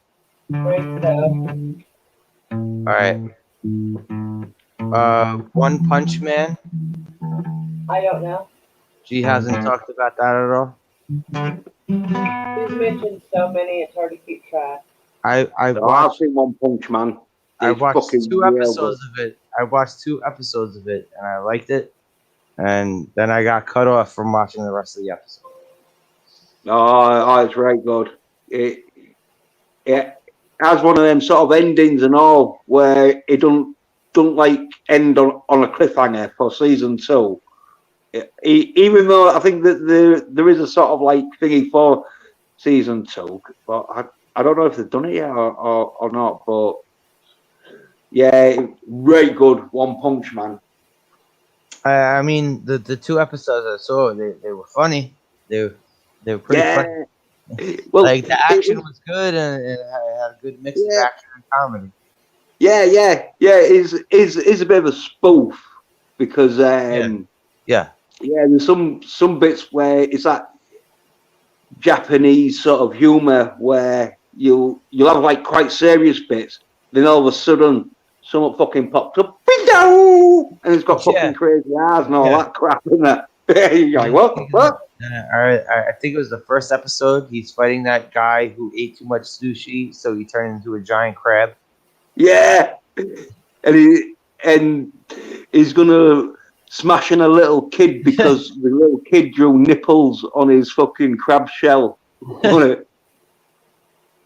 Great stuff. All right. One Punch Man. I don't know. She hasn't talked about that at all. She's mentioned so many, it's hard to keep track. I've I've watched seen One Punch Man. I It's watched fucking two real episodes of it. I watched 2 episodes of it and I liked it. And then I got cut off from watching the rest of the episode. Oh, it's very good. It has one of them sort of endings and all where it don't like end on a cliffhanger for season 2. Even though I think that there is a sort of like thingy for season 2, but I don't know if they've done it yet or not. But yeah, very good. One Punch Man. I mean, the 2 episodes I saw, they were funny. They were pretty funny. Well, like the action was good and it had a good mix of action and comedy. Yeah. It's a bit of a spoof because Yeah. there's some bits where it's that Japanese sort of humor where you'll have like quite serious bits, then all of a sudden someone fucking popped up, and it's got fucking crazy eyes and all that crap in that. You're like, what? I think it was the first episode. He's fighting that guy who ate too much sushi, so he turned into a giant crab. Yeah, and he's gonna smash in a little kid because the little kid drew nipples on his fucking crab shell on it.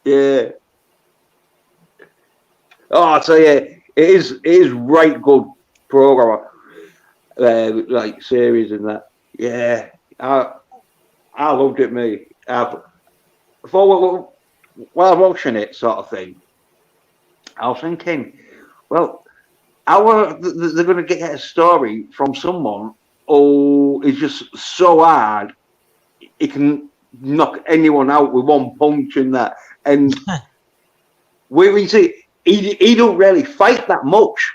Yeah. Oh, I tell you, it is right good program, like series and that. Yeah, I loved it, me. While I was watching it, sort of thing, I was thinking, well, how they're going to get a story from someone who is just so hard, he can knock anyone out with one punch and that. And we see, he don't really fight that much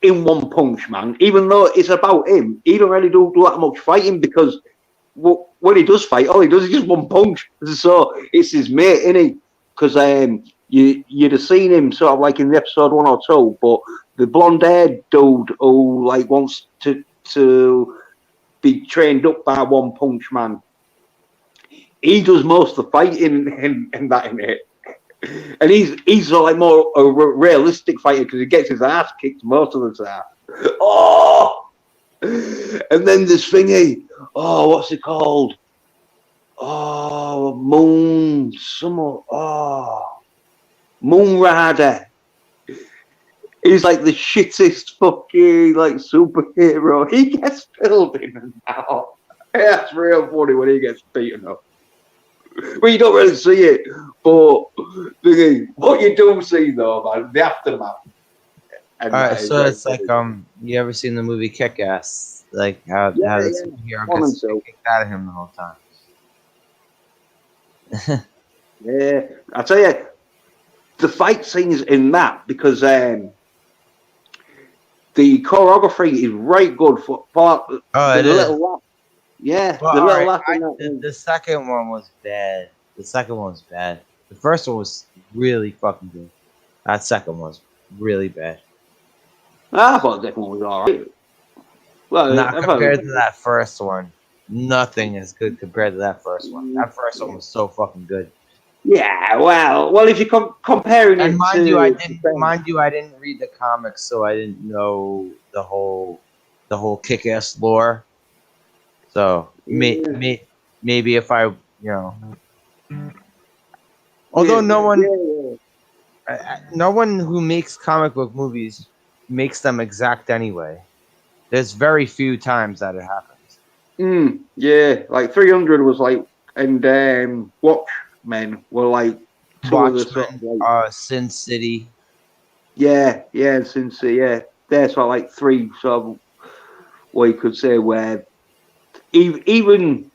in One Punch Man, even though it's about him. He don't really do that much fighting because when he does fight, all he does is just one punch. So it's his mate, innit? Because you'd have seen him sort of like in the episode 1 or 2, but the blonde-haired dude who like wants to be trained up by One Punch Man, he does most of the fighting in it. And he's sort of like more a realistic fighter because he gets his ass kicked most of the time. Oh! And then this thingy, what's it called? Moon Rider. He's like the shittest fucking like superhero. He gets filled in now. That's real funny when he gets beaten up. Well, you don't really see it, but what you do see though, man, the aftermath. All right, so it's like you ever seen the movie Kick-Ass? Like how the superhero gets kicked out of him the whole time. Yeah, I tell you, the fight scenes in that because the choreography is right good for the little laugh. Yeah, well, the little laugh. laugh. The second one was bad. The second one was bad. The first one was really fucking good. That second one was really bad. I thought the second one was alright. Well, not compared to that first one. Nothing is good compared to that first one. That first one was so fucking good. Yeah, well, if you're comparing and it mind to, you, I didn't read the comics, so I didn't know the whole Kick-Ass lore. So maybe if I, although no one who makes comic book movies makes them exact anyway. There's very few times that it happens. Yeah, like 300 was like, and Watchmen were like Sin City. Yeah, Sin City, yeah. There's sort of like three sort of what you could say where even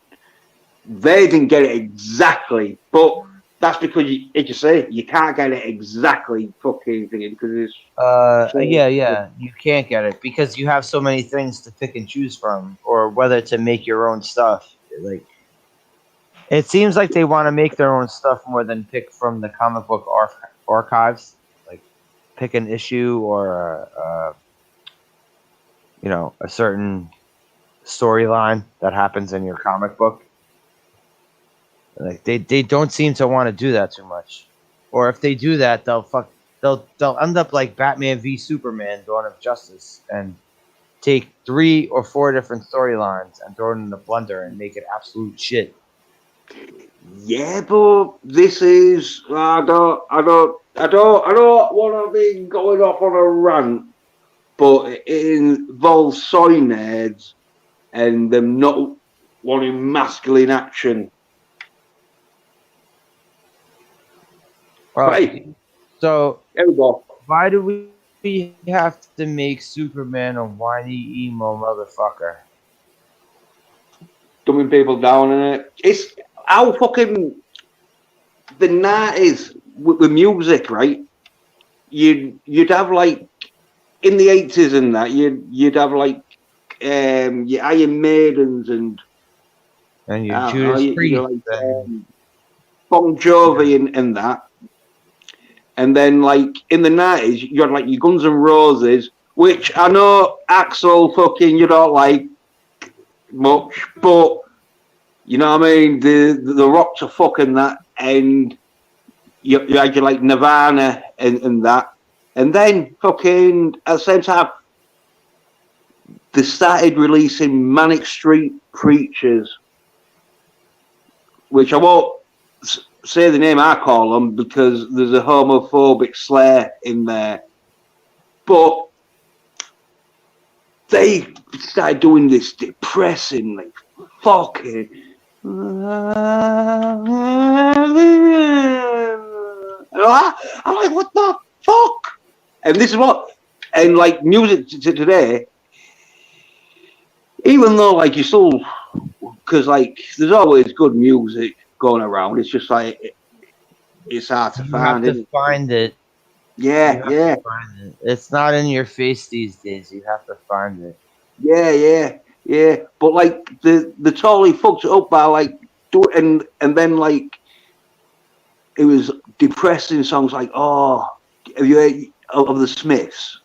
they didn't get it exactly, but that's because you say you can't get it exactly fucking thinking because it's you can't get it because you have so many things to pick and choose from, or whether to make your own stuff. Like it seems like they want to make their own stuff more than pick from the comic book archives, like pick an issue or a certain storyline that happens in your comic book. Like they don't seem to want to do that too much, or if they do that, they'll end up like Batman v Superman: Dawn of Justice and take 3 or 4 different storylines and throw it in the blender and make it absolute shit. Yeah, but this is I don't want to be going off on a rant, but it involves soy nerds and them not wanting masculine action. Right. So there we go. Why do we have to make Superman a whiny emo motherfucker? Dumbing people down in it. It's how fucking the 90s with music, right? You'd have like in the 80s and that you'd have like your Iron Maidens and your Judas Priest, like, Bon Jovi and that. And then, like, in the 90s, you had, like, your Guns N' Roses, which I know, Axl, fucking, you don't like much, but, you know what I mean? The Rocks are fucking that, and you had your, like, Nirvana and that. And then, fucking, at the same time, they started releasing Manic Street Preachers, which I won't say the name I call them because there's a homophobic slur in there. But they started doing this depressing, like, fucking. I'm like, what the fuck? And this is what, and like music today, even though like you still, because like there's always good music going around. It's just like it's hard to find. You have to find it. Yeah. Find it. It's not in your face these days. You have to find it. Yeah. But like the totally fucked it up by like do it and then like it was depressing songs like have you heard of the Smiths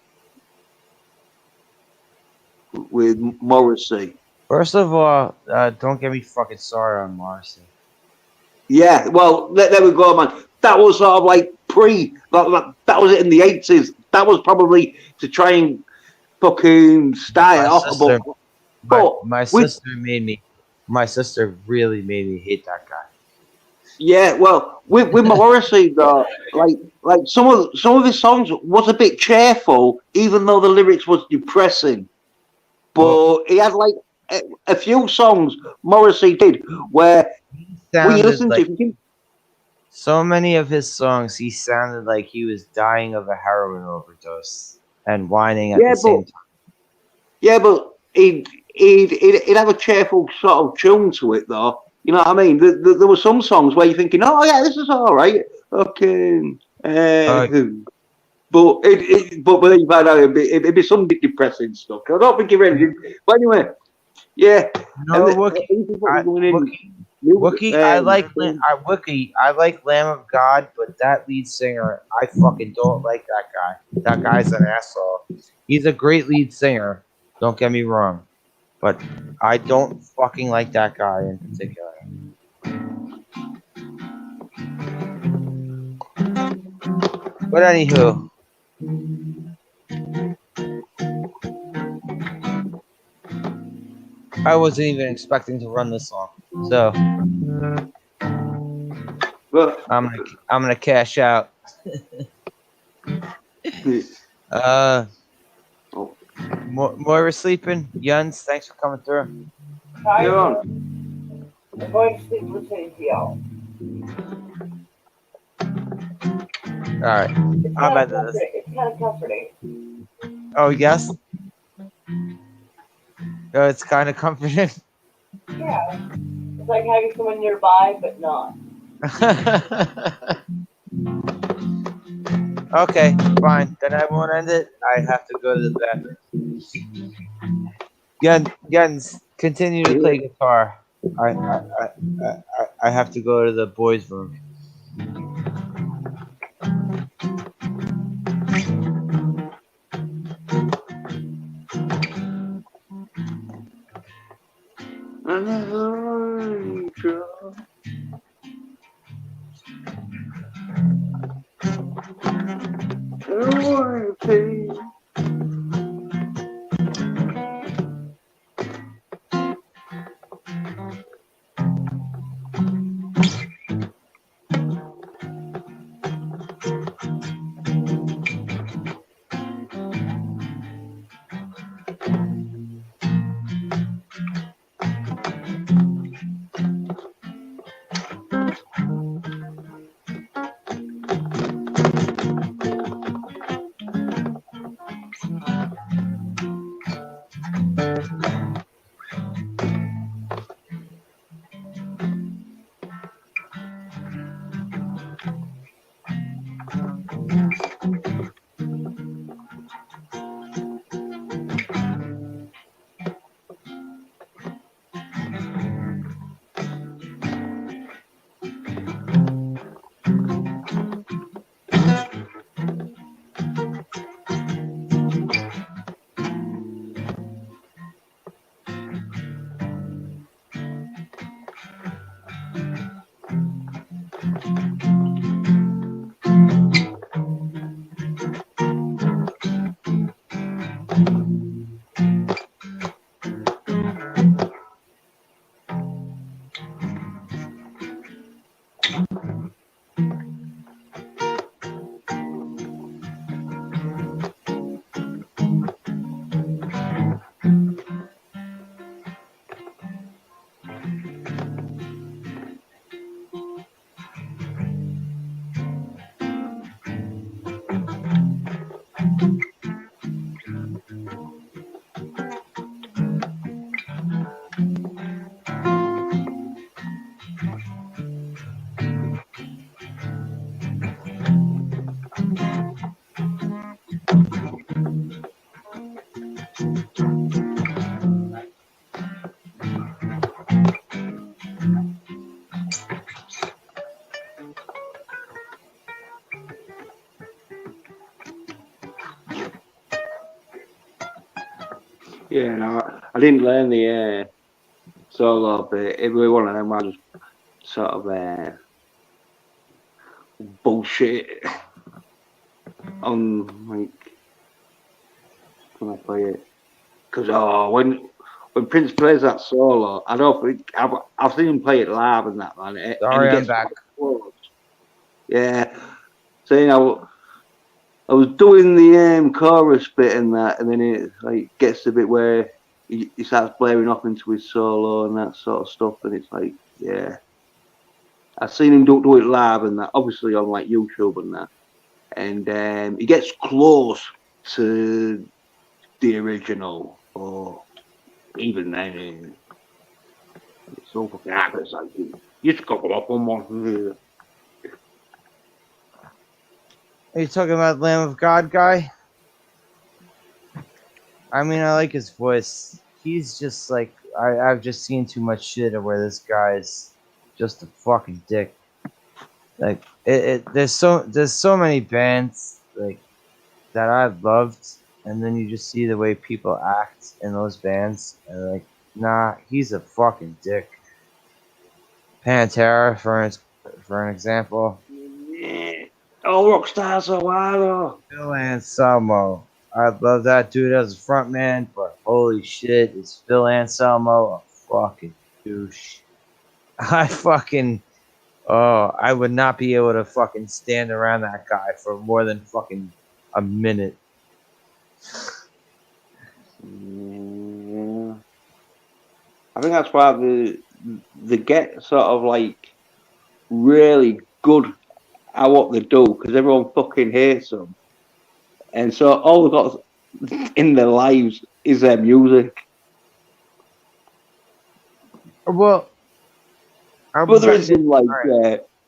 with Morrissey? First of all, don't get me fucking started on Morrissey. Yeah, well, there we go, man. That was sort of like that was it in the 80s. That was probably to try and fucking start My it off. sister, But my with sister made me. My sister really made me hate that guy. yeah, well, with Morrissey though, like some of his songs was a bit cheerful, even though the lyrics was depressing. Well, But he had like a few songs Morrissey did where he when you sounded listen to like it, you think, so many of his songs. He sounded like he was dying of a heroin overdose and whining at yeah, the same time. but he'd have a cheerful sort of tune to it though. You know what I mean? There were some songs where you're thinking, oh yeah, this is all right. Okay. Uh, But then you find out it'd be some bit depressing stuff. I don't think he really did. But anyway, yeah. And no, Wookie, this is what I, we're going in. Wookie, Wookie, Wookie, I like Lamb of God, but that lead singer, I fucking don't like that guy. That guy's an asshole. He's a great lead singer. Don't get me wrong, but I don't fucking like that guy in particular. But anywho, I wasn't even expecting to run this long, so But, I'm gonna cash out. Uh, Moira sleeping. Yuns, thanks for coming through. you're Guys, on. I'm going to sleep listening to y'all. All right, It's I'm kind at of this. comforting. It's kind of comforting. Oh yes. Oh, it's kind of comforting. Yeah. It's like having someone nearby, but not. Okay, fine. Then I won't end it. I have to go to the bathroom. Yuns, continue to play guitar. I have to go to the boys' room. Yeah, no, I didn't learn the solo bit. It was one of them I just sort of bullshit on like when I play it. Because when Prince plays that solo, I don't think I've seen him play it live and that man, and he Sorry, I'm gets back. quite close. Yeah, so I was doing the chorus bit and that, and then it like gets to the bit where he starts blaring off into his solo and that sort of stuff, and it's like, yeah, I've seen him do it live and that, obviously on like YouTube and that, and he gets close to the original, or even then, it's so fucking hard. It's like you just couple up on one. Are you talking about Lamb of God guy? I mean, I like his voice. He's just like I've just seen too much shit of where this guy's just a fucking dick. Like there's so many bands like that I've loved, and then you just see the way people act in those bands, and like, nah, he's a fucking dick. Pantera, for an example. Yeah. All rock stars are wild. Phil Anselmo. I love that dude as a frontman, but holy shit, is Phil Anselmo a fucking douche? I fucking I would not be able to fucking stand around that guy for more than fucking a minute. Yeah. I think that's why they get sort of like really good at what they do because everyone fucking hates them, and so all they've got in their lives is their music. Well, But there is some like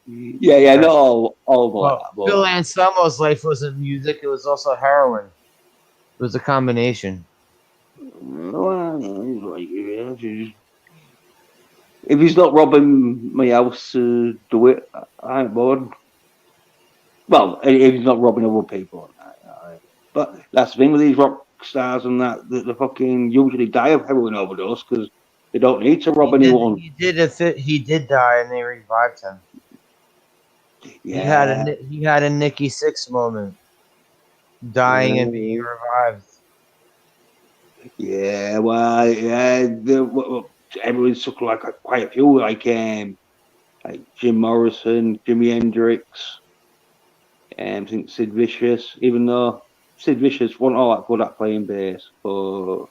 yeah, not all like well, that. But Phil Anselmo's life wasn't music; it was also heroin. It was a combination. well, he's like, yeah, if he's not robbing my house to do it, I ain't bored. Well, if he's not robbing other people. But that's the thing with these rock stars and that they fucking usually die of heroin overdose because they don't need to rob anyone. He did die, and they revived him. Yeah, He had a Nikki Sixx moment, dying and being revived. yeah. Well, yeah. Everyone's took like quite a few, like Jim Morrison, Jimi Hendrix, I think Sid Vicious. Even though Sid Vicious wasn't all that good at playing bass, but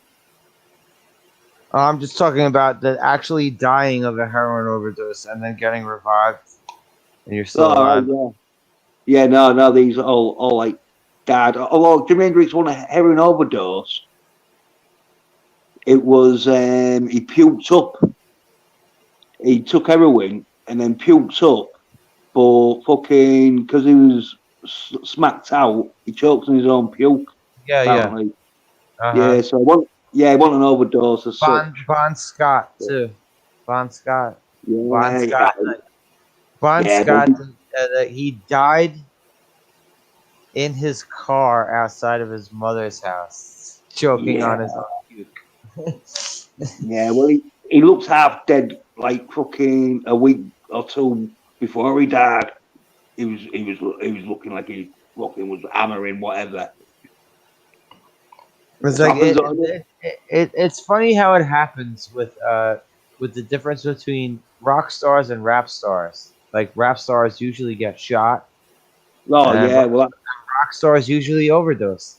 I'm just talking about the actually dying of a heroin overdose and then getting revived, and you're still oh, alive. yeah. Yeah, no, these are all like dad. Although Jimi Hendrix won a heroin overdose, it was he puked up. He took heroin and then puked up, but fucking because he was smacked out, he choked on his own puke. Yeah, yeah. Apparently, Uh-huh. yeah. So I want an overdose as such. Bon Scott too. Bon Scott. Bon Yeah, Scott. Bon yeah, Scott. He died in his car outside of his mother's house, choking on his own puke. yeah. Well, he looks half dead, like fucking a week or two before he died. He was looking like he fucking was hammering whatever. It's like it's funny how it happens with the difference between rock stars and rap stars. Like rap stars usually get shot. Oh yeah, well, rock stars usually overdose.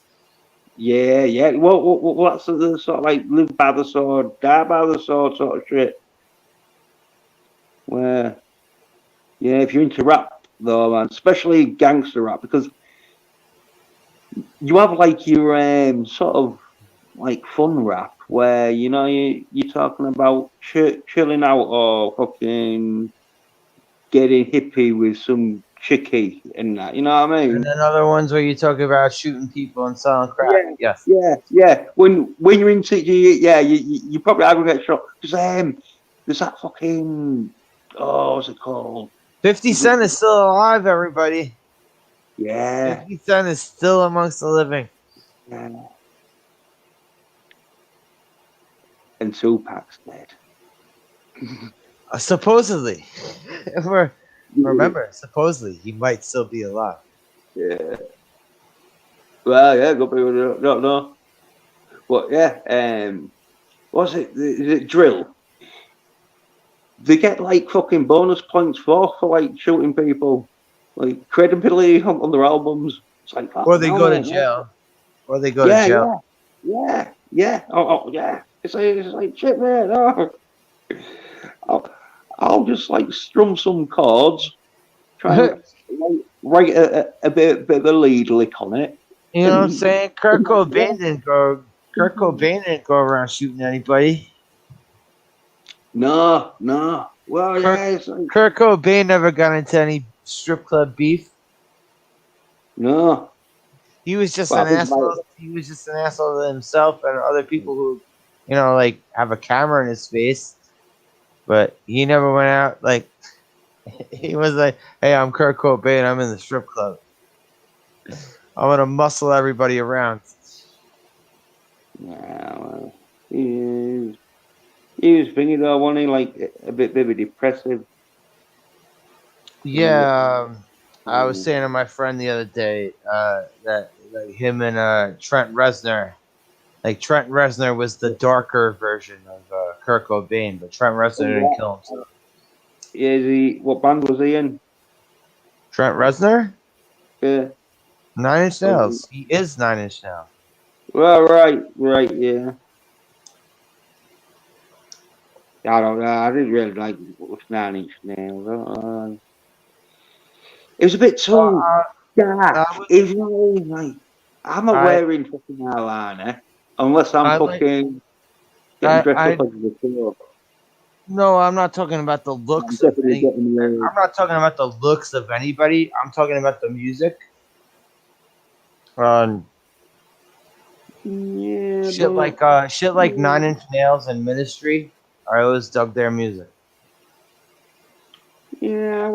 yeah. Well, that's the sort of like live by the sword, die by the sword sort of shit. Where, yeah, if you're into rap though, man, especially gangster rap, because you have like your sort of like fun rap where you're talking about chilling out or fucking getting hippie with some chickie and that. You know what I mean? And then other ones where you talk about shooting people and selling crack. Yes. Yeah. When you're into you probably are gonna get shot because there's that fucking what's it called? 50 Cent is still alive, everybody. Yeah. 50 Cent is still amongst the living. Yeah. and Tupac's dead. Supposedly. Remember, supposedly he might still be alive. Yeah. Well, yeah, good people don't know. But yeah, what's it? Is it drill? They get like fucking bonus points for like shooting people, like credibility on their albums. It's like Or fucking they hell, go to mate. jail. Or they go to Yeah, jail. yeah. Yeah. It's like shit, man. Oh. I'll just like strum some chords, try and like, write a bit of a lead lick on it. You know what I'm saying? Kurt Cobain didn't go around shooting anybody. No. Well, Kurt, yeah, it's like, Kurt Cobain never got into any strip club beef. no. He was just Well, an I think my, asshole. He was just an asshole to himself and other people who, like have a camera in his face. But he never went out like he was like, "Hey, I'm Kurt Cobain. I'm in the strip club. I'm gonna muscle everybody around." yeah, well, he was thinking though, wasn't he? Like a bit maybe depressive. Yeah, I was saying to my friend the other day that like him and Trent Reznor. Like Trent Reznor was the darker version of Kurt Cobain, but Trent Reznor didn't kill himself. Yeah, what band was he in? Trent Reznor, Yeah. 9 Inch Nails. He is 9 Inch Nails. Well, right, yeah. I don't know. I didn't really like what's 9 Inch Nails. It was a bit too dark. It was really like I'm not I wearing fucking eyeliner unless I'm I like fucking getting dressed I up as a club. no, I'm not talking about the I'm looks of definitely any. getting the I'm not talking about the looks of anybody. I'm talking about the music. yeah, Shit like 9 Inch Nails and Ministry. I always dug their music. yeah.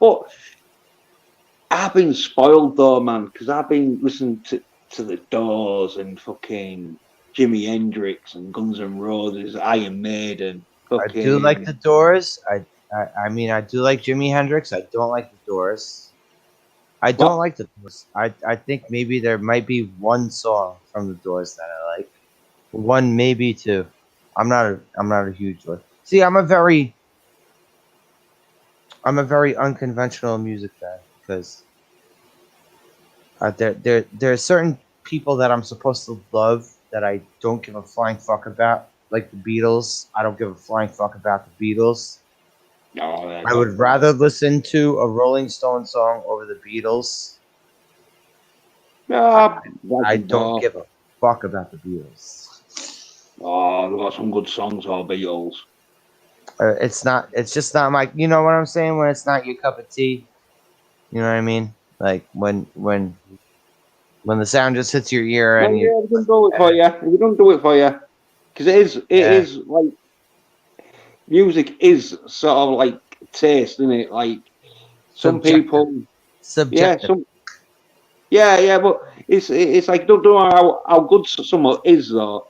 But I've been spoiled though, man, because I've been listening to the Doors and fucking Jimi Hendrix and Guns N' Roses, Iron Maiden, I do like fucking the Doors. I mean, I do like Jimi Hendrix. I don't like the Doors. I don't what? like the Doors. I think maybe there might be one song from the Doors that I like. One, maybe two. I'm not a huge one. See, I'm a very unconventional music fan because there are certain people that I'm supposed to love that I don't give a flying fuck about, like the Beatles. I don't give a flying fuck about the Beatles. No, I would rather listen to a Rolling Stone song over the Beatles. yeah, I Legend don't though. give a fuck about the Beatles. Oh, they've got some good songs, all Beatles. It's not. It's just not my. You know what I'm saying? When it's not your cup of tea. You know what I mean? Like when the sound just hits your ear Well, and you. yeah, we can do it for you. We don't do it for you because it Yeah. is like music is sort of like taste, isn't it? Like some Subjective. people, yeah, Subjective. yeah, but it's like don't know how good someone is though.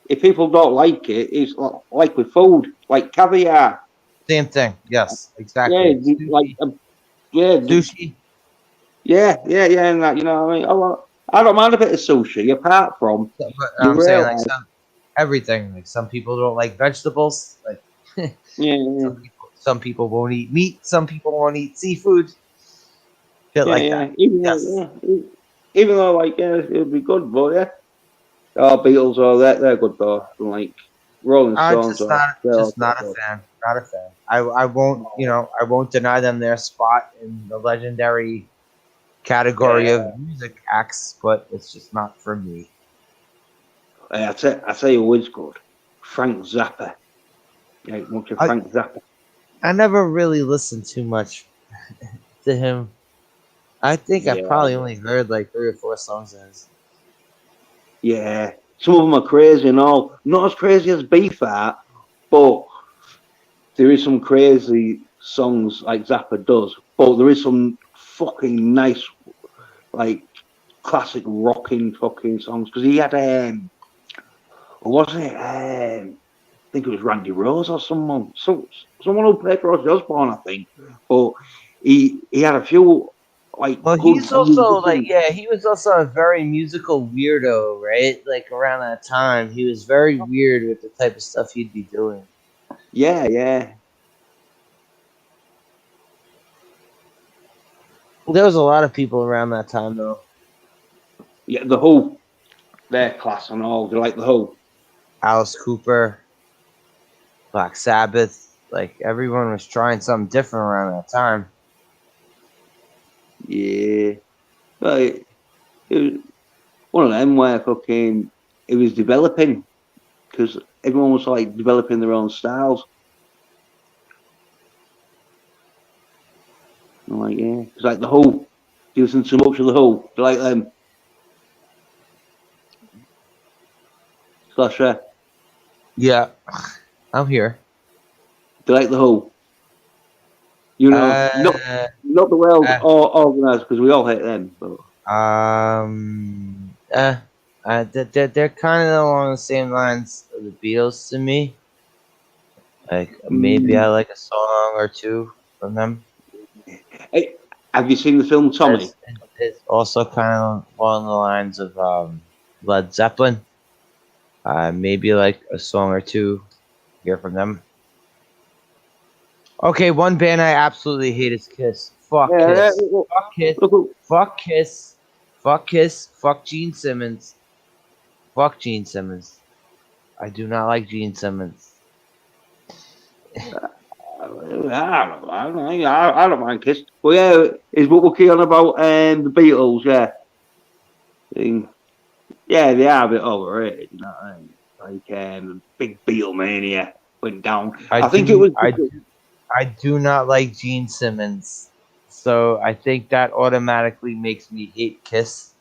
If people don't like it, it's like with food, like caviar. Same thing. Yes. Yeah, Exactly. like Sushi. yeah, Sushi. yeah, and that you know what I mean. I don't mind a bit of sushi, apart from But you I'm saying like realize, everything. Like some people don't like vegetables. Like yeah, some people won't eat meat. Some people won't eat seafood. Shit like yeah. that. Even Yes. though, even though like yeah, it'd be good, but yeah. Oh, Beatles, oh, they're good though. And, like Rolling I'm Stones, just oh, not they're just also not a good. fan. Not a fan. I won't I won't deny them their spot in the legendary category Yeah, of music acts, but it's just not for me. hey, I tell you who is good. Frank Zappa. Yeah, much of I Frank Zappa. I never really listened too much to him. I think I've Yeah, probably only heard like 3 or 4 songs of his. yeah. Some of them are crazy and all. Not as crazy as Beef Art, but there is some crazy songs like Zappa does. But there is some fucking nice, like classic rocking fucking songs. Because he had or was it? I think it was Randy Rose or someone. Someone who played for Ozzy Osbourne, I think. But he had a few like Well, good he's also like, musicians. yeah, he was also a very musical weirdo, right? Like around that time, he was very weird with the type of stuff he'd be doing. Yeah, yeah. There was a lot of people around that time, though. Yeah, the Who, their class and all. They like the Who. Alice Cooper, Black Sabbath, like everyone was trying something different around that time. Yeah. But it was one of them where fucking it was developing because everyone was like developing their own styles. I'm like, yeah. It's like the Who. You listen to much of the Who. They like them. Sasha. Yeah, I'm here. They like the Who. You know, Uh, not the world uh, or organised because we all hate them. But um, uh, they're kind of along the same lines of the Beatles to me. Like maybe I mm, like a song or two from them. hey, have you seen the film Tommy? It's also kind of along the lines of Led Zeppelin. Maybe like a song or two hear from them. Okay, one band I absolutely hate is Kiss. Fuck Yeah, Kiss. Fuck Kiss. look, Fuck Kiss. Fuck Kiss. Fuck Gene Simmons. Fuck Gene Simmons. I do not like Gene Simmons. I don't mind Kiss. Well, yeah, is what we're keen on about the Beatles, yeah. Thing. Yeah, they are a bit overrated, you know what I mean? Like big Beatlemania went down. I I think it do. was I do not like Gene Simmons. So I think that automatically makes me hate Kiss.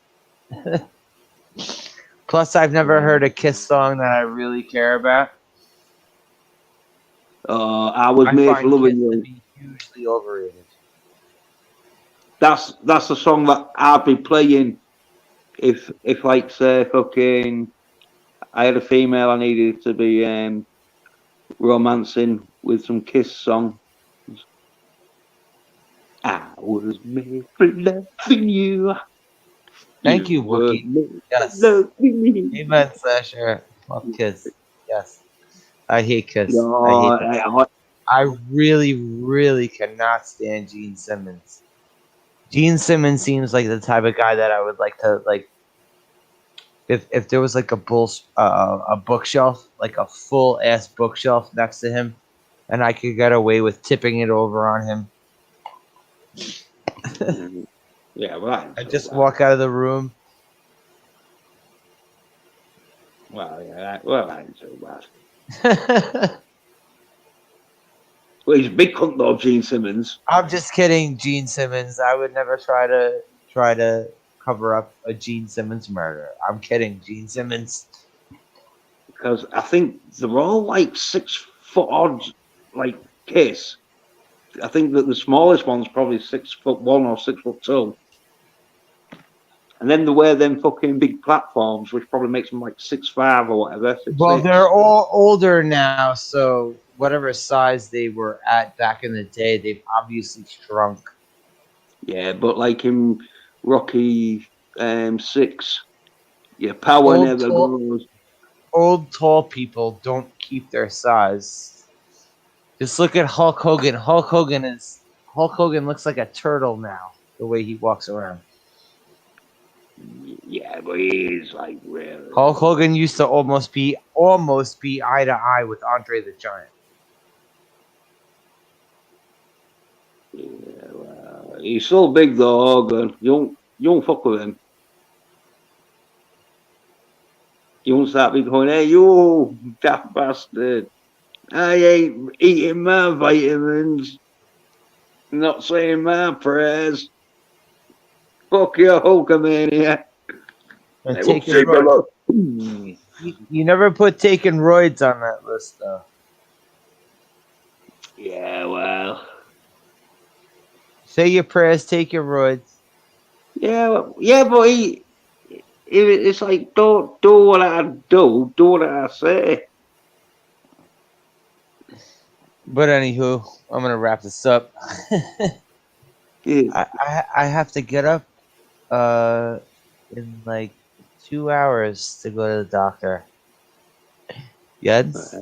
Plus, I've never heard a Kiss song that I really care about. I was I made for find loving Kiss to you. be hugely overrated. That's the song that I'd be playing if like say fucking I had a female I needed to be romancing with some Kiss song. I was made for loving you. Thank You you, were Wookie. made for Yes. loving me. Amen, Sasha. Fuck Kiss. Yes. I hate Kiss. I No, hate them. I really, really cannot stand Gene Simmons. Gene Simmons seems like the type of guy that I would like to like. If there was like a bookshelf, like a full ass bookshelf next to him, and I could get away with tipping it over on him, yeah, well, that ain't I so just bad. walk out of the room. Well, yeah, that ain't so bad. Well, he's a big cunt though, Gene Simmons, I'm just kidding, Gene Simmons. I would never try to cover up a Gene Simmons murder. I'm kidding, Gene Simmons. because I think they're all like 6 foot odd, like Kiss. I think that the smallest one's probably 6'1" or 6'2". And then they wear them fucking big platforms, which probably makes them like 6'5" or whatever, six Well, they're six. all older now, so whatever size they were at back in the day, they've obviously shrunk. Yeah, but like in Rocky 6, yeah, power Old never tall, goes. old tall people don't keep their size. Just look at Hulk Hogan. Hulk Hogan looks like a turtle now, the way he walks around. Yeah, but he's like really. Hulk Hogan used to almost be eye to eye with Andre the Giant. Yeah, well, he's so big though, Hogan. You don't fuck with him. You won't start me going, hey, you daft bastard. I ain't eating my vitamins, not saying my prayers. Fuck your Hulkamania. And Hey, what's taking it, roids. brother? You never put taking roids on that list, though. Yeah, well. Say your prayers, take your roids. Yeah, yeah, but it's like don't do what I do what I say. But anywho, I'm gonna wrap this up. Yeah. I have to get up in like 2 hours to go to the doctor. Yes.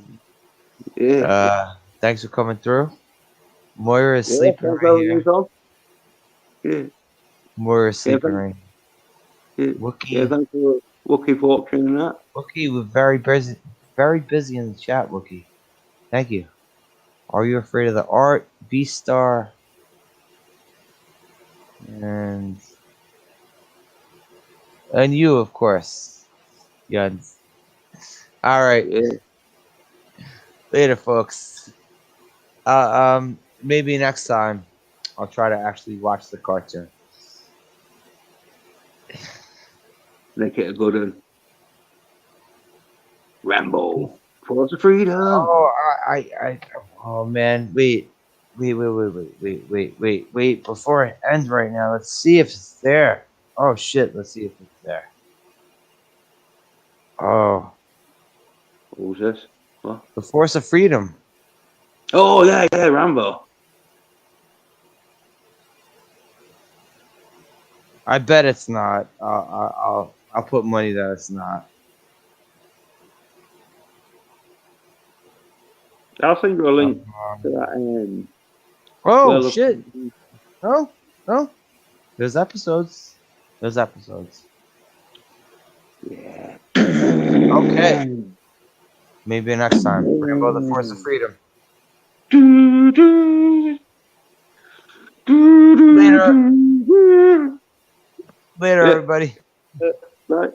Yeah. Thanks for coming through. Moira is Yeah. sleeping Thanks for right having here. us on. Yeah. Moira is Yeah. sleeping right Yeah. here. Yeah. Wookie, Thanks for Wookie for watching that. Wookie, we're very busy in the chat. Wookie, thank you. Are you afraid of the art? B star and you, of course. Yuns. All right, Yeah. later, folks. Maybe next time I'll try to actually watch the cartoon. Make it a good one. Rambo. Force of freedom. Oh, oh man, wait. Before it ends right now, let's see if it's there. Oh shit, let's see if it's there. Oh, What was this? What? the Force of Freedom. Oh yeah, yeah, Rambo. I bet it's not. I'll put money that it's not. I'll send you a link to Um, that. oh Well, shit! No, no. There's episodes. There's episodes. yeah. Okay, maybe next time. Rambo: The Force of Freedom. Later, later, Yeah. everybody. Right.